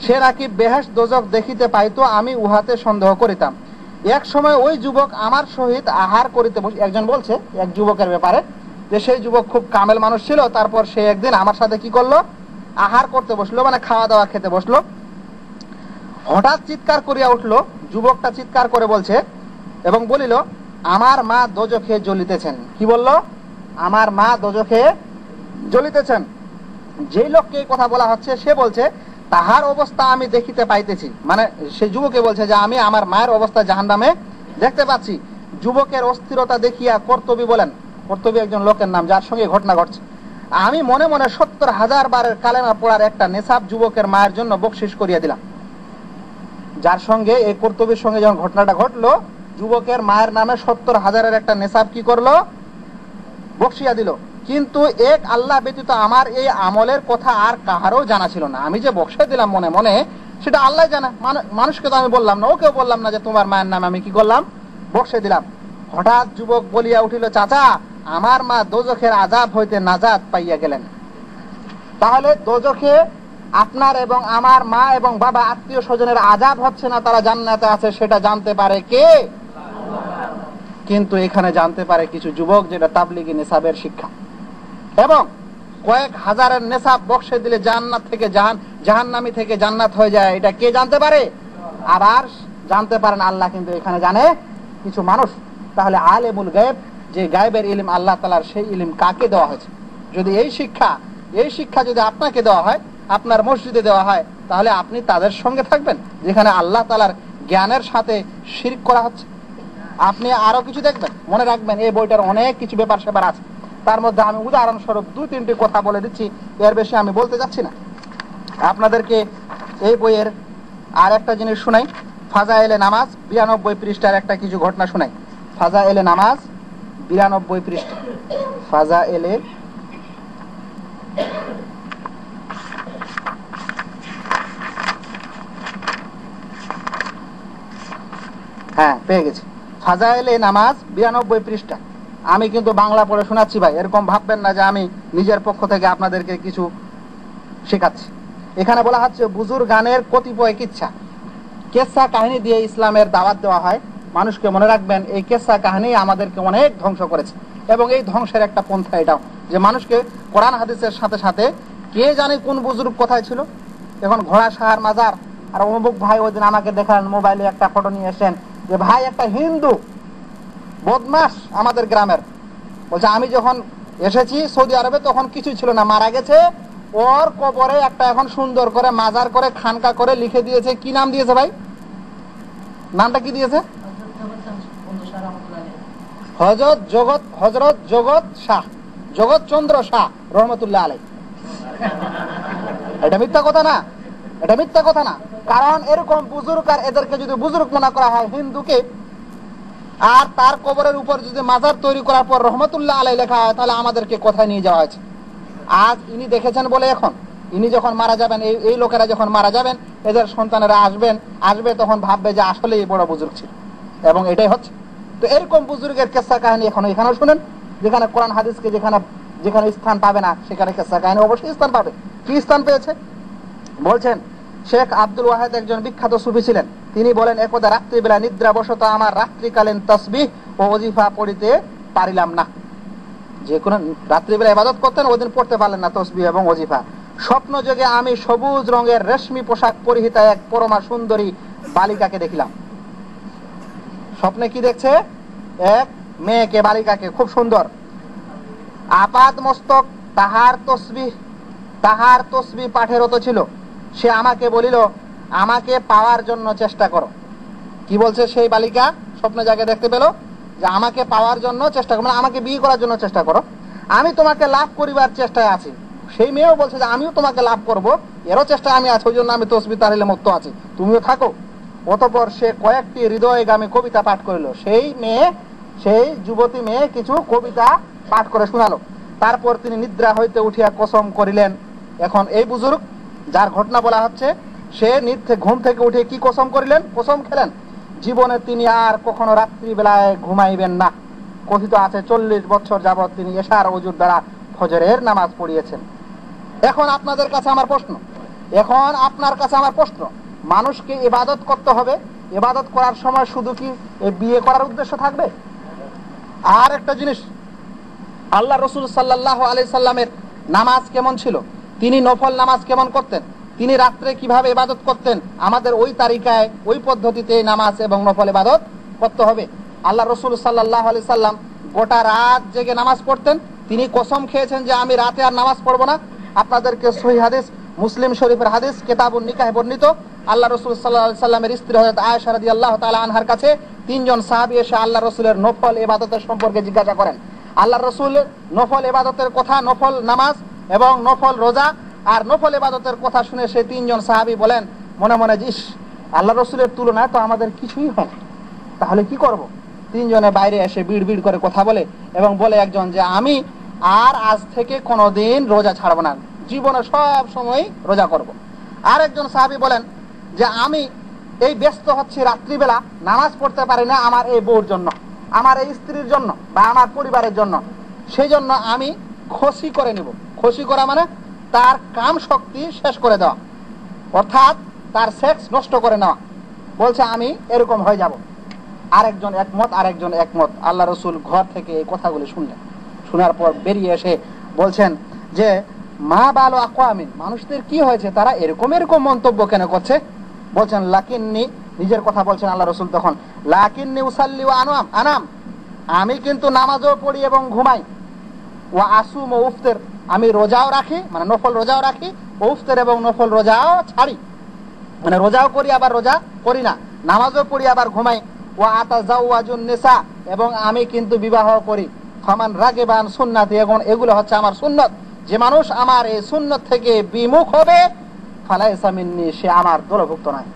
সে নাকি বেহেশত দোজখ দেখিতে পাইতো, আমি উহাতে সন্দেহ করিতাম। এক সময় ওই যুবক আমার সহিত আহার করিতে একজন বলছে এক যুবকের ব্যাপারে যে সেই যুবক খুব কামেল মানুষ ছিল, তারপর সে একদিন আমার সাথে কি করলো, আহার করতে বসলো, মানে খাওয়া দাওয়া খেতে বসলো। হঠাৎ চিৎকার করিয়া উঠলো, যুবকটা চিৎকার করে বলছে এবং বলিল, আমার মা দোজখে জ্বলিতেছেন। কি বলল? আমার মা দোজখে জ্বলিতেছেন। যেই লোককে এই কথা বলা হচ্ছে সে বলছে তাহার অবস্থা আমি দেখিতে পাইতেছি, মানে সে যুবকে বলছে যে আমি আমার মায়ের অবস্থা জাহান্নামে দেখতে পাচ্ছি। যুবকের অস্থিরতা দেখিয়া কর্তুবী বলেন, কর্তুবী একজন লোকের নাম যার সঙ্গে ঘটনা ঘটছে, আমি মনে মনে 70,000 বারের কালেমা পড়ার একটা নেশাব যুবকের মায়ের জন্য বকশিস করিয়া দিলাম। যার সঙ্গে এই কর্তুবীর সঙ্গে যখন ঘটনাটা ঘটলো, যুবকের মায়ের নামে 70,000-এর একটা নেশাব কি করলো, বকশিয়া দিল। কিন্তু এক আল্লাহ ব্যতীত আমার এই আমলের কথা আর কাহারও জানা ছিল না। আমি যে বকশিয়া দিলাম মনে মনে, সেটা আল্লাহ জানে, মানুষকে তো আমি বললাম না, ওকেও বললাম না যে তোমার মায়ের নামে আমি কি করলাম, বকশিয়া দিলাম। হঠাৎ যুবক বলিয়া উঠিল, চাচা, আমার মা দোজখের আযাব হইতে নাজাত পাইয়া গেলেন। তাহলে দোজখে আপনার এবং আমার মা এবং বাবা আত্মীয় স্বজনের আযাব হচ্ছে না, তারা জান্নাতে আছে, সেটা জানতে পারে কে? কিন্তু এখানে জানতে পারে কিছু যুবক, যেটা তাবলিগি নেশাবের শিক্ষা। এবং কয়েক হাজারের নেশাব বক্সে দিলে জান্নাত থেকে জাহান্নামী থেকে জান্নাত হয়ে যায়, এটা কে জানতে পারে? আবার জানতে পারেন আল্লাহ, কিন্তু এখানে জানে কিছু মানুষ। তাহলে আলেমুল গায়ব, যে গায়বের ইলম আল্লাহ তাআলার, সেই ইলম কাকে দেওয়া হয়েছে? যদি এই শিক্ষা যদি আপনাকে দেওয়া হয়, আপনার মসজিদে দেওয়া হয়, তাহলে আপনি তাদের সঙ্গে থাকবেন যেখানে আল্লাহ তাআলার জ্ঞানের সাথে শিরক করা হচ্ছে। আপনি আরো কিছু দেখবেন, মনে রাখবেন এই বইটার অনেক কিছু ব্যাপার স্যাপার আছে। তার মধ্যে আমি উদাহরণস্বরূপ 2-3টি কথা বলে দিচ্ছি, এর বেশি আমি বলতে যাচ্ছি না। আপনাদেরকে এই বইয়ের আর একটা জিনিস শুনাই, ফাজাইলে নামাজ 92 পৃষ্ঠার একটা কিছু ঘটনা শুনাই। ফাজাইলে নামাজ 92 পৃষ্ঠা। ফাজাইলে হ্যাঁ পেয়ে গেছি। ফাজাইলে নামাজ 92 পৃষ্ঠা। আমি কিন্তু বাংলা পড়ে শোনাচ্ছি ভাই, এরকম ভাববেন না যে আমি নিজের পক্ষ থেকে আপনাদেরকে কিছু শেখাচ্ছি। এখানে বলা হচ্ছে বুজুর্গানের কতিপয় কিচ্ছা, কেসা কাহিনী দিয়ে ইসলামের দাওয়াত দেওয়া হয় মানুষকে। মনে রাখবেন এই কেসা কাহিনী আমাদেরকে অনেক ধ্বংস করেছে, এবং এই ধ্বংসের একটা পন্থা এটাও, যে মানুষকে কোরআন হাদিসের সাথে সাথে কে জানে কোন বুজুর্গ কোথায় ছিল। এখন ঘোড়া সাহার মাজার, আর অমুক ভাই ওই দিন আমাকে দেখালেন মোবাইলে একটা ফটো নিয়ে এসেন যে ভাই একটা হিন্দু বদমাস আমাদের গ্রামের, বলছে আমি যখন এসেছি সৌদি আরবে তখন কিছু ছিল না, মারা গেছে, ওর কবরে একটা এখন সুন্দর করে মাজার করে খানকা করে লিখে দিয়েছে। কি নাম দিয়েছে ভাই? নামটা কি দিয়েছে? হযরত জগৎ চন্দ্র শাহ রহমতুল্লাহ আলাইহি। এটা মিথ্যা কথা না, এটা মিথ্যা কথা না। কারণ এরকম বুজুর্গ, আর এদেরকে যদি বুজুর্গ মনে করা হয় হিন্দুকে, আর তার কবরের উপর যদি মাজার তৈরি করার পর রহমতুল্লাহ আলাইহি লেখা হয়, তাহলে আমাদেরকে কোথায় নিয়ে যাওয়া হয়েছে? আজ ইনি দেখেছেন বলে এখন ইনি যখন মারা যাবেন, এই লোকেরা যখন মারা যাবেন, এদের সন্তানেরা আসবে তখন ভাববে যে আসলেই বড় বুজুর্গ ছিল, এবং এটাই হচ্ছে। তো এরকম বুজুর্গের কেসা কাহিনী এখানেও শুনেন, যেখানে কোরআন হাদিসকে যেখানে স্থান পাবে না, সেখানে কেসা কাহিনী অবশ্যই স্থান পাবে। কি স্থান পেয়েছে বলছেন? শেখ আব্দুল ওয়াহেদ একজন বিখ্যাত সুফি ছিলেন। তিনি বলেন, একদা রাত্রিবেলা নিদ্রাবশত আমার রাত্রিকালীন তসবিহ ও ওজিফা পড়িতে পারিলাম না। যে কোনো রাত্রিবেলা ইবাদত করতেন, ওদিন পড়তে পারলেন না তসবিহ এবং ওজিফা। স্বপ্ন যোগে আমি সবুজ রঙের রেশমি পোশাক পরিহিতা এক পরমা সুন্দরী বালিকাকে দেখিলাম। স্বপ্নে কি দেখছে? এক মেয়েকে, বালিকাকে, খুব সুন্দর। আপাদ মস্তক তাহার তসবিহ পাঠেরত ছিল। সে আমাকে বলিল, আমাকে পাওয়ার জন্য চেষ্টা করো। কি বলছে সেই বালিকা? স্বপ্নে যাকে দেখতে পেল যে আমাকে পাওয়ার জন্য চেষ্টা করো, মানে আমাকে বিয়ে করার জন্য চেষ্টা করো, আমি তোমাকে লাভ করিবার চেষ্টায় আছি। সেই মেয়েও বলছে যে আমিও তোমাকে লাভ করব, এরও চেষ্টায় আমি আছি, ওই জন্য আমি তসবিহ তাহলে মুক্ত আছি, তুমিও থাকো। অতঃপর সে কয়েকটি হৃদয়গামী কবিতা পাঠ করিল। সেই যুবতী মেয়ে কিছু কবিতা পাঠ করে শোনালো। তারপর তিনি নিদ্রা হইতে উঠিয়া কসম করিলেন। এখন এই বুজুর্গ যার ঘটনা বলা হচ্ছে, সে ঘুম থেকে উঠে কি কসম করিলেন, কসম খেলেন জীবনে তিনি আর কখনো রাত্রিবেলায় ঘুমাইবেন না। কথিত আছে 40 বছর যাবৎ তিনি এশার ওযুর দ্বারা ফজরের নামাজ পড়িয়েছেন। এখন আপনার কাছে আমার প্রশ্ন, মানুষকে ইবাদত করতে হবে, ইবাদত করার সময় শুধু কি বিয়ে করার উদ্দেশ্য থাকবে? আর একটা জিনিস, আল্লাহ রাসূল সাল্লাল্লাহু আলাইহি সাল্লামের নামাজ কেমন ছিল, তিনি নফল নামাজ কেমন করতেন, তিনি রাত্রে কিভাবে ইবাদত করতেন, আমাদের ওই তারিকায় ওই পদ্ধতিতে নামাজ এবং নফল ইবাদত করতে হবে। আল্লাহ রাসূল সাল্লাল্লাহু আলাইহি সাল্লাম গোটা রাত জেগে নামাজ পড়তেন। তিনি কসম খেয়েছেন যে আমি রাতে আর নামাজ পড়বো না। আপনাদেরকে সহিহ হাদিস, মুসলিম শরীফের হাদিস কিতাবুন নিকাহে বর্ণিত, আল্লাহ রাসূল সাল্লাল্লাহু আলাইহি সাল্লামের স্ত্রী হযরত আয়েশা রাদিয়াল্লাহু তাআলা আনহার কাছে 3 জন সাহাবী এসে আল্লাহ রাসূলের নফল ইবাদতের সম্পর্কে জিজ্ঞাসা করেন। আল্লাহ রাসূল নফল ইবাদতের কথা, নফল নামাজ এবং নফল রোজা আর নফল ইবাদতের কথা শুনে সেই 3 জন সাহাবী বলেন মনে মনে, ইস, আল্লাহ রাসূলের তুলনায় তো আমাদের কিছুই হয় না, তাহলে কি করব? 3 জনে বাইরে এসে বিড় বিড় করে কথা বলে এবং বলে একজন যে আমি আর আজ থেকে কোনোদিন রোজা ছাড়বো না, জীবনে সব সময় রোজা করব। আর একজন সাহাবী বলেন যে আমি এই ব্যস্ত হচ্ছি রাত্রিবেলা, নামাজ পড়তে পারি না আমার এই বউর জন্য, আমার এই স্ত্রীর জন্য বা আমার পরিবারের জন্য, সেই জন্য আমি খসি করে নিব। খসি করা মানে তার কাম শক্তি শেষ করে দেওয়া, অর্থাৎ তার সেক্স নষ্ট করে নেওয়া। বলছে আমি এরকম হয়ে যাব। আরেকজন একমত। আল্লাহ রাসূল ঘর থেকে এই কথাগুলি শুনলেন, শোনার পর বেরিয়ে এসে বলছেন যে মা বালো আকওয়ামিন, মানুষদের কি হয়েছে, তারা এরকম মন্তব্য কেন করছে? বলছেন লাকিন্নি, নিজের কথা বলছেন আল্লাহ রাসূল তখন, লাকিন্নি উসাল্লি ওয়া আনাম, আমি কিন্তু নামাজও পড়ি এবং ঘুমাই, ওয়া আসুম ও উফতির, আমি রোজাও রাখি, মানে নফল রোজাও রাখি, ও উফতির এবং নফল রোজাও ছাড়ি, মানে রোজাও করি আবার রোজা করি না, নামাজও পড়ি আবার ঘুমাই, ওয়া আতাজাওয়াজুন নিসা, এবং আমি কিন্তু বিবাহ করি, ফামান রাগিবান সুন্নতি, এগুলো হচ্ছে আমার সুন্নত, যে মানুষ আমার এই সুন্নত থেকে বিমুখ হবে ফালাইসা মিন্নি, সে আমার দলভুক্ত নয়।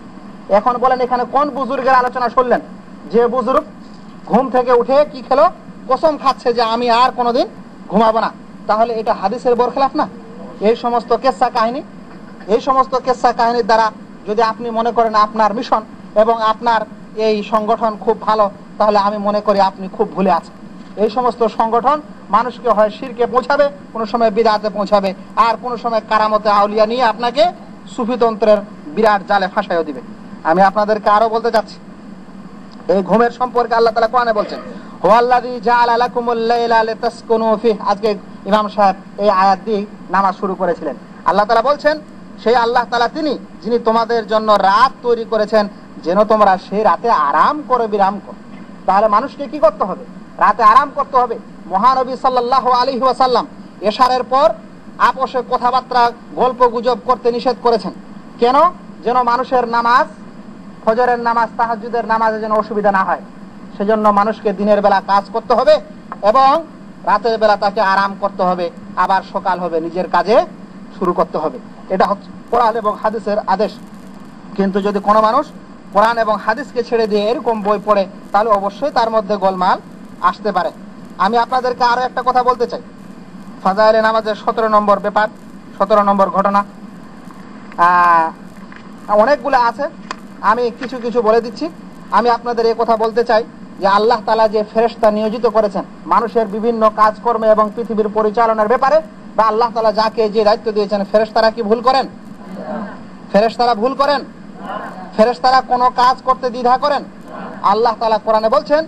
এখন বলেন এখানে কোন বুজুর্গের আলোচনা শুনলেন? যে বুজুর্গ ঘুম থেকে উঠে কি খেলো, কসম খাচ্ছে যে আমি আর কোনোদিন ঘুমাবো না। তাহলে এটা হাদিসের বরখেলাফ না? এই সমস্ত কেসা কাহিনীর দ্বারা যদি আপনি মনে করেন আপনার মিশন এবং আপনার এই সংগঠন খুব ভালো, তাহলে আমি মনে করি আপনি খুব ভুলে আছেন। এই সমস্ত সংগঠন মানুষকে হয় শিরকে পৌঁছাবে, কোনো সময় বিদআতে পৌঁছাবে, আর কোনো সময় কারামতে আউলিয়া নিয়ে আপনাকে সুফিতন্ত্রের বিরাট জালে ফাঁসাইও দিবে। আমি আপনাদেরকে আরো বলতে চাচ্ছি, এই ঘুমের সম্পর্কে আল্লাহ তাআলা কোরআনে বলছেন, হুয়াল্লাযী জাআলা লাকুমুল লাইলা লিতাসকুনু ফিহি। আজকে ইমাম সাহেব এই আয়াত দিয়ে নামাজ শুরু করেছিলেন। আল্লাহ তাআলা বলছেন, সেই আল্লাহ তাআলা তিনি যিনি তোমাদের জন্য রাত তৈরি করেছেন যেন তোমরা সেই রাতে আরাম করে বিরাম করো। তাহলে মানুষকে কি করতে হবে? রাতে আরাম করতে হবে। মহানবী সাল্লাল্লাহু আলাইহি ওয়াসাল্লাম এশারের পর আপোষে কথাবার্তা গল্প গুজব করতে নিষেধ করেছেন। কেন? যেন মানুষের নামাজ, ফজরের নামাজ, তাহাজ্জুদের নামাজে যেন অসুবিধা না হয়। সেজন্য মানুষকে দিনের বেলা কাজ করতে হবে এবং রাতের বেলা তাকে আরাম করতে হবে, আবার সকাল হবে নিজের কাজে শুরু করতে হবে। এটা হচ্ছে কোরআন এবং হাদিসের আদেশ। কিন্তু যদি কোনো মানুষ কোরআন এবং হাদিসকে ছেড়ে দিয়ে এরকম বই পড়ে, তাহলে অবশ্যই তার মধ্যে গোলমাল আসতে পারে। আমি আপনাদেরকে আরো একটা কথা বলতে চাই। ফাজাইলে নামাজের 17 নম্বর ব্যাপার, 17 নম্বর ঘটনা, অনেকগুলো আছে, আমি কিছু বলে দিচ্ছি। আমি আপনাদের এই কথা বলতে চাই যে আল্লাহ তাআলা যে ফেরেশতা নিয়োজিত করেছেন মানুষের বিভিন্ন কাজকর্মে এবং পৃথিবীর পরিচালনার ব্যাপারে, বা আল্লাহ তাআলা যাকে যে দায়িত্ব দিয়েছেন, ফেরেশতারা কি ভুল করেন? ফেরেশতারা ভুল করেন? ফেরেশতারা কোনো কাজ করতে দ্বিধা করেন? আল্লাহ তাআলা কোরআনে বলছেন,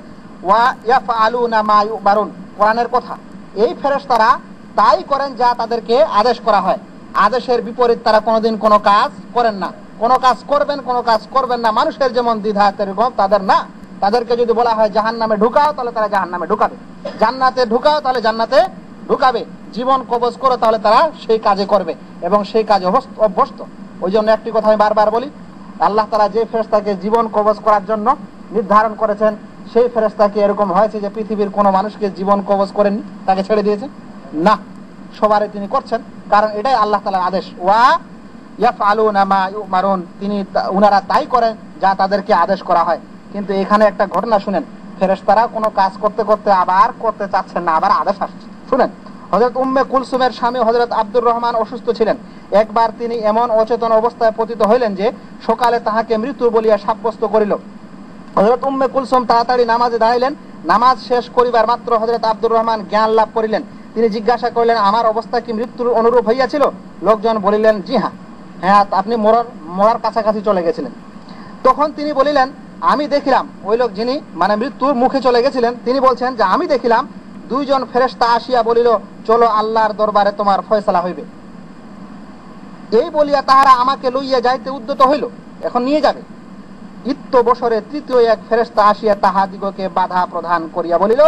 ওয়া ইয়াফআলুনা মা ইউবারুন, কোরআনের কথা। এই ফেরেশতারা তাই করেন যা তাদেরকে আদেশ করা হয়, আদেশের বিপরীত তারা কোনোদিন কোনো কাজ করেন না। কোনো কাজ করবেন, কোনো কাজ করবেন না। মানুষের যেমন দ্বিধা এরকম তাদের না। তাদেরকে যদি বলা হয় জাহান্নামে ঢুকাও, তাহলে তারা জাহান্নামে ঢুকাবে, জান্নাতে ঢুকাও তাহলে জান্নাতে ঢুকাবে, জীবন কবজ করো তাহলে তারা সেই কাজে করবে এবং সেই কাজে অভ্যস্ত। ওই জন্য একটি কথা আমি বারবার বলি, আল্লাহ তাআলা যে ফেরেশতাকে জীবন কবজ করার জন্য নির্ধারণ করেছেন, সেই ফেরেশতাকে এরকম হয়েছে যে পৃথিবীর কোনো মানুষকে জীবন কবজ করেননি, তাকে ছেড়ে দিয়েছেন না, সবারই তিনি করছেন, কারণ এটাই আল্লাহ তাআলার আদেশ। ওয়া ইয়াফআলুনা মা ইউমারুন, উনারা তাই করেন যা তাদেরকে আদেশ করা হয়। কিন্তু এখানে একটা ঘটনা শুনেন, ফেরেশতারা কোনো কাজ করতে করতে আবার করতে চাচ্ছেন না, আবার আদেশ আসছে। শুনেন, হযরত উম্মে কুলসুমের স্বামী হযরত আব্দুর রহমান অসুস্থ ছিলেন। একবার তিনি এমন অচেতন অবস্থায় পতিত হইলেন যে সকালে তাহাকে মৃত্যু বলিয়া সাব্যস্ত করিল। হযরত উম্মে কুলসুম তাড়াতাড়ি নামাজে দাঁড়াইলেন। নামাজ শেষ করিবার মাত্র হযরত আব্দুর রহমান জ্ঞান লাভ করিলেন। তিনি জিজ্ঞাসা করিলেন, আমার অবস্থা কি মৃত্যুর অনুরূপ হইয়াছিল? লোকজন বলিলেন, জি হ্যাঁ, আপনি মরার কাছাকাছি চলে গেছিলেন। তখন তিনি বলিলেন, আমি দেখিলাম, ওই লোক যিনি মানে মৃত্যুর মুখে চলে গেছিলেন, তিনি বলছেন যে আমি দেখিলাম দুইজন ফেরেশতা আসিয়া বলিল, চলো আল্লাহর দরবারে তোমার ফয়সালা হইবে। এই বলিয়া তাহারা আমাকে লইয়া যাইতে উদ্যত হইল, এখন নিয়ে যাবে। বছরে তৃতীয় এক ফেরেশতা আসিয়া তাহাদিগকে বাধা প্রদান করিয়া বলিল,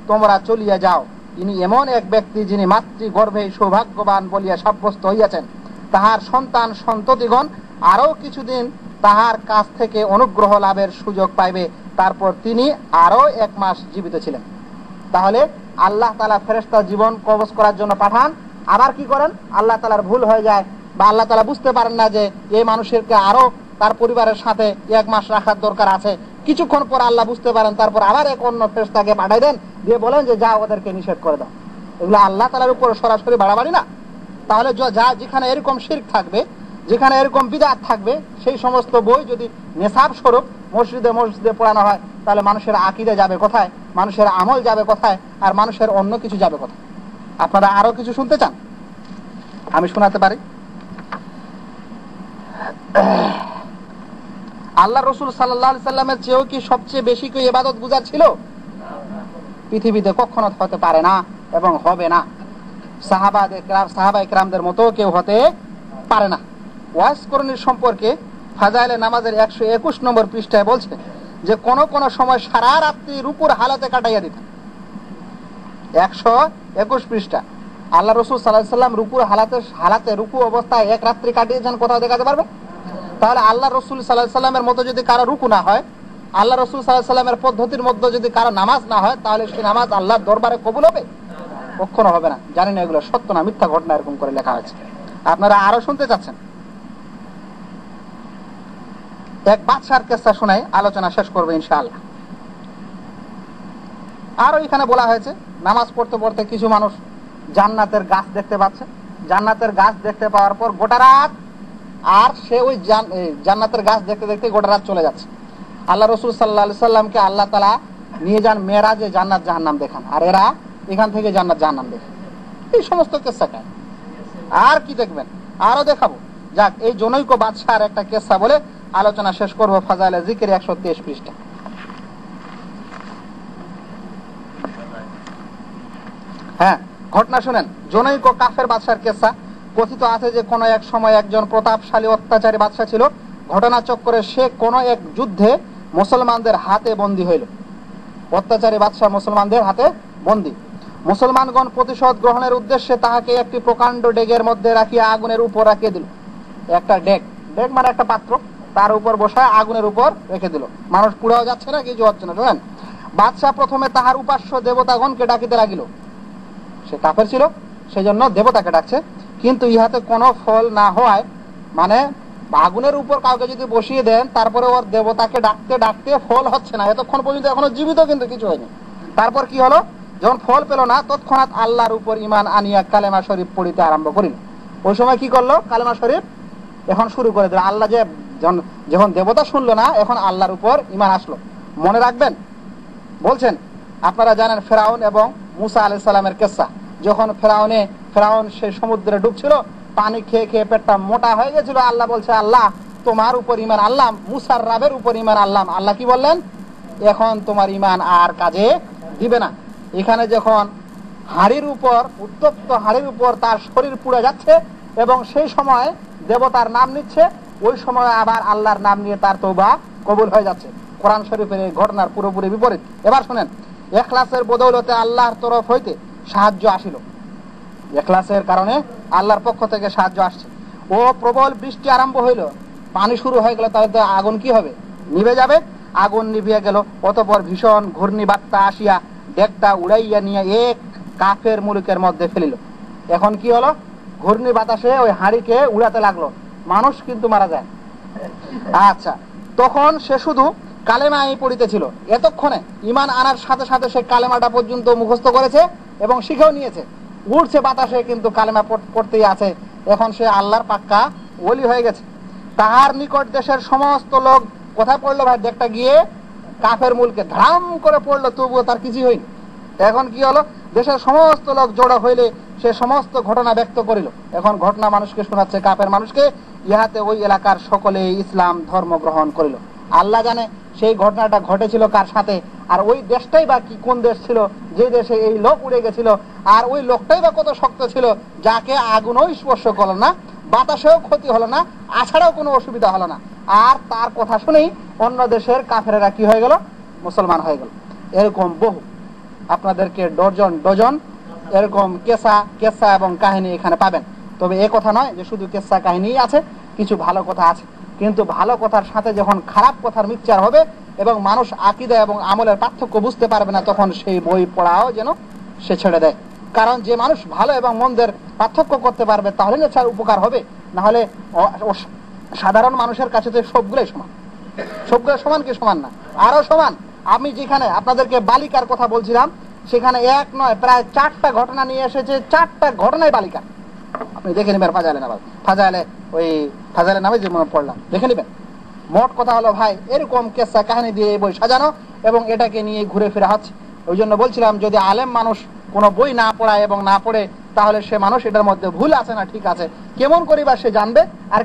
তোমরা চলিয়া যাও। ইনি এমন এক ব্যক্তি যিনি মাতৃগর্ভে সৌভাগ্যবান বলিয়া সাব্যস্ত হইয়াছেন। তাহার সন্তান সন্ততিগণ আরো কিছুদিন তাহার কাছ থেকে অনুগ্রহ লাভের সুযোগ পাইবে, তারপর তিনি আরো 1 মাস জীবিত ছিলেন। তাহলে আল্লাহ তাআলা ফেরেশতা জীবন কবজ করার জন্য পাঠান, আবার কি করেন? আল্লাহ তাআলার ভুল হয়ে যায় বা আল্লাহ তাআলা বুঝতে পারেন না যে এই মানুষেরকে আরো তার পরিবারের সাথে 1 মাস রাখার দরকার আছে। কিছুক্ষণ পর আল্লাহ বুঝতে পারেন, তারপর আবার এক অন্য ফেরেশতাকে পাঠাই দেন, দিয়ে বলেন যে যা ওদেরকে নিষেধ করে দাও। এগুলো আল্লাহ তাআলার উপর সরাসরি বাড়াবাড়ি না? তাহলে যেখানে এরকম শিরক থাকবে, যেখানে এরকম বিদআত থাকবে, সেই সমস্ত বই যদি নেশাব স্বরূপ মসজিদে পড়ানো হয়, তাহলে মানুষের আকীদা যাবে কোথায়, মানুষের আমল যাবে কোথায়, আর মানুষের অন্য কিছু যাবে কোথায়? আপনারা আরো কিছু শুনতে চান? আমি শোনাতে পারি। আল্লাহ রাসূল সাল্লাল্লাহু আলাইহি সাল্লামের চেয়েও কি সবচেয়ে বেশি কি ইবাদত গুজার ছিল? পৃথিবীতে কখনো হতে পারে না এবং হবে না। সাহাবা ইকরামদের মতো কেউ হতে পারে না। ওয়াজ করণীর সম্পর্কে ফাজাইলে নামাজের 121 নম্বর পৃষ্ঠায় বলছে যে কোন কোন সময় সারা রাত্রি রুকুর হালাতে কাটাইয়া দিতেন। 121 পৃষ্ঠা। আল্লাহ রাসূল সাল্লাল্লাহু আলাইহি সাল্লাম রুকুর হালাতে রুকু অবস্থায় 1 রাত্রি কাটিয়েছেন, কোথাও দেখাতে পারবে? তাহলে আল্লাহ রাসূল সাল্লাল্লাহু আলাইহি সাল্লামের মতো যদি কারো রুকু না হয়, আল্লাহ রাসূল সাল্লাল্লাহু আলাইহি সাল্লামের পদ্ধতির মধ্যে যদি কারো নামাজ না হয়, তাহলে সেই নামাজ আল্লাহর দরবারে কবুল হবে? কখনো হবে না। জানি না এগুলো সত্য না মিথ্যা ঘটনা এরকম করে লেখা আছে। আপনারা আরো শুনতে চাচ্ছেন? এক বাদশার কিসসা শোনাই, আলোচনা শেষ করব ইনশাআল্লাহ। আরো এখানে বলা হয়েছে, নামাজ পড়তে পড়তে কিছু মানুষ জান্নাতের গাছ দেখতে পাচ্ছে। জান্নাতের গাছ দেখতে পাওয়ার পর গোটা রাত, আর সে ওই জান্নাতের গাছ দেখতে দেখতে গোটা রাত চলে যাচ্ছে। আল্লাহ রাসূল সাল্লাল্লাহু আলাইহি সাল্লামকে আল্লাহ তাআলা নিয়ে যান মেরাজে, জান্নাত জাহান্নাম দেখান, আর এরা এখান থেকে জান্নাত জাহান্নাম দেখে। এই সমস্ত কিসসা কায় আর কি দেখবেন? আরো দেখাবো। যাক, এই জনৈক বাদশার একটা কিসসা বলে আলোচনা শেষ করব। ফাজাইলে জিকির 123 পৃষ্ঠা। হ্যাঁ, ঘটনা শুনেন। জনৈক কাফের বাদশার কিসসা। কথিত আছে যে কোন এক সময় একজন প্রতাপশালী অত্যাচারী বাদশা ছিল। ঘটনা চক্করে সে কোন এক যুদ্ধে মুসলমানদের হাতে বন্দী হইল। অত্যাচারী বাদশা মুসলমানদের হাতে বন্দী। মুসলমানগণ প্রতিশোধ গ্রহণের উদ্দেশ্যে তাহাকে একটি প্রকাণ্ড ডেগের মধ্যে রাখিয়া আগুনের উপর রাখিয়ে দিল। একটা ডেগ মানে একটা পাত্র, তার উপর বসায় আগুনের উপর রেখে দিল। মানুষ পুড়াও যাচ্ছে না, কিছু হচ্ছে না। জানেন, বাদশা প্রথমে তাহার উপাস্য দেবতাগণকে ডাকিতে লাগিল। সে কাফের ছিল, সেই জন্য দেবতাকে ডাকছে। কিন্তু ইহাতে কোনো ফল না হওয়ায়, মানে আগুনের উপর কাউকে যদি বসিয়ে দেন, তারপরে ওর দেবতাকে ডাকতে ডাকতে ফল হচ্ছে না, এতক্ষণ পর্যন্ত এখনো জীবিত কিন্তু কিছু হয়নি। তারপর কি হলো? যখন ফল পেল না, তৎক্ষণাৎ আল্লাহর উপর ঈমান আনিয়া কালেমা শরীফ পড়িতে আরম্ভ করিল। ওই সময় কি করলো? কালেমা শরীফ এখন শুরু করে দিল। আল্লাহ যখন দেবতা শুনলো না, এখন আল্লাহর উপর ঈমান আসলো। মনে রাখবেন, বলছেন আপনারা জানেন ফেরাউন এবং মুসা আলাইহিস সালামের কিসসা। যখন ফেরাউন সে সমুদ্রে ডুবছিল, পানি খেয়ে খেয়ে পেটটা মোটা হয়ে গেছিল, আল্লাহ বলছে, আল্লাহ তোমার উপর ঈমান আনলাম, মুসার রাবের উপর ঈমান আনলাম। আল্লাহ কি বললেন? এখন তোমার ঈমান আর কাজে দিবে না। এখানে যখন উত্তপ্ত হাড়ির উপর তার শরীর পুড়ে যাচ্ছে এবং সেই সময় দেবতার নাম নিচ্ছে, ওই সময় আবার আল্লাহর নাম নিয়ে তার তওবা কবুল হয়ে যাচ্ছে। কোরআন শরীফের এই ঘটনার পুরোপুরি বিপরীত। এবার শুনেন, ইখলাসের বদৌলতে আল্লাহর তরফ হইতে সাহায্য আসিল। ইখলাসের কারণে আল্লাহর পক্ষ থেকে সাহায্য আসছে। ও প্রবল বৃষ্টি আরম্ভ হইল, পানি শুরু হয়ে গেল, তাহলে তো আগুন কি হবে? নিভে যাবে। আগুন নিভিয়ে গেল। অতঃপর ভীষণ ঘূর্ণিবার্তা আসিয়া ডেকটা উড়াইয়া নিয়ে এক কাফের মুলুকের মধ্যে ফেলিল। এখন কি হলো? ঘূর্ণি বাতাসে ওই হাঁড়িকে উড়াতে লাগলো, মানুষ কিন্তু মারা যায়। আচ্ছা, তখন সে শুধু কালেমাই পড়িতেছিল। এতক্ষণে ঈমান আনার সাথে সাথে সে কালেমাটা পর্যন্ত মুখস্থ করেছে এবং শিখেও নিয়েছে। উড়ছে বাতাসে, কিন্তু কালেমা পড়তেই আছে। এখন সে আল্লাহর পাক্কা ওলি হয়ে গেছে। তাহার নিকট দেশের সমস্ত লোক কোথায় পড়লো ভাই? দেখটা গিয়ে কাফের মুলকে ধাম করে পড়লো, তবুও তার কিছুই হয়নি। এখন কি হলো? দেশের সমস্ত লোক জড়ো হইলে সে সমস্ত ঘটনা ব্যক্ত করিল। এখন ঘটনা মানুষকে শোনাচ্ছে, কাফের মানুষকে। ইহাতে ওই এলাকার সকলে ইসলাম ধর্ম গ্রহণ করিল। আল্লাহ জানে সেই ঘটনাটা ঘটেছিল কার সাথে, আর ওই দেশটাই বা কি কোন দেশ ছিল যে দেশে এই লোক উড়ে গেছিল, আর ওই লোকটাই বা কত শক্ত ছিল যাকে আগুনও স্পর্শ করলো না, বাতাসেও ক্ষতি হলো না, আছাড়াও কোনো অসুবিধা হলো না। আর তার কথা শুনেই অন্য দেশের কাফেরেরা কি হয়ে গেল? মুসলমান হয়ে গেল। এরকম বহু, আপনাদেরকে ডজন ডজন এরকম কেসা এবং কাহিনী এখানে পাবেন। তবে এ কথা নয় যে শুধু কেসা কাহিনী আছে, কিছু ভালো কথা আছে। কিন্তু ভালো কথার সাথে যখন খারাপ কথার মিক্সচার হবে এবং মানুষ আকীদা এবং আমলের পার্থক্য বুঝতে পারবে না, তখন সেই বই পড়াও যেন সে ছেড়ে দেয়। কারণ যে মানুষ ভালো এবং মন্দের পার্থক্য করতে পারবে তাহলে না উপকার হবে, না হলে সাধারণ মানুষের কাছে তো সবগুলোই সমান। সবগুলো সমান কি সমান না? আরো সমান। আমি যেখানে আপনাদেরকে বালিকার কথা বলছিলাম, সেখানে এক নয় প্রায় 4টা ঘটনা নিয়ে এসেছে, 4টা ঘটনাই বালিকা। আপনি দেখে নেবেন ফাজাইলে নামে যে মনে পড়লাম, দেখে নেবেন। মোট কথা হলো ভাই, এরকম কেসা কাহিনী দিয়ে এই বই সাজানো এবং এটাকে নিয়ে ঘুরে ফিরে হচ্ছে। ওই জন্য বলছিলাম, যদি আলেম মানুষ কোনো বই না পড়ায় এবং না পড়ে, তাহলে সে মানুষ এটার মধ্যে ভুল আছে না ঠিক আছে কেমন করিবার সে জানবে? আর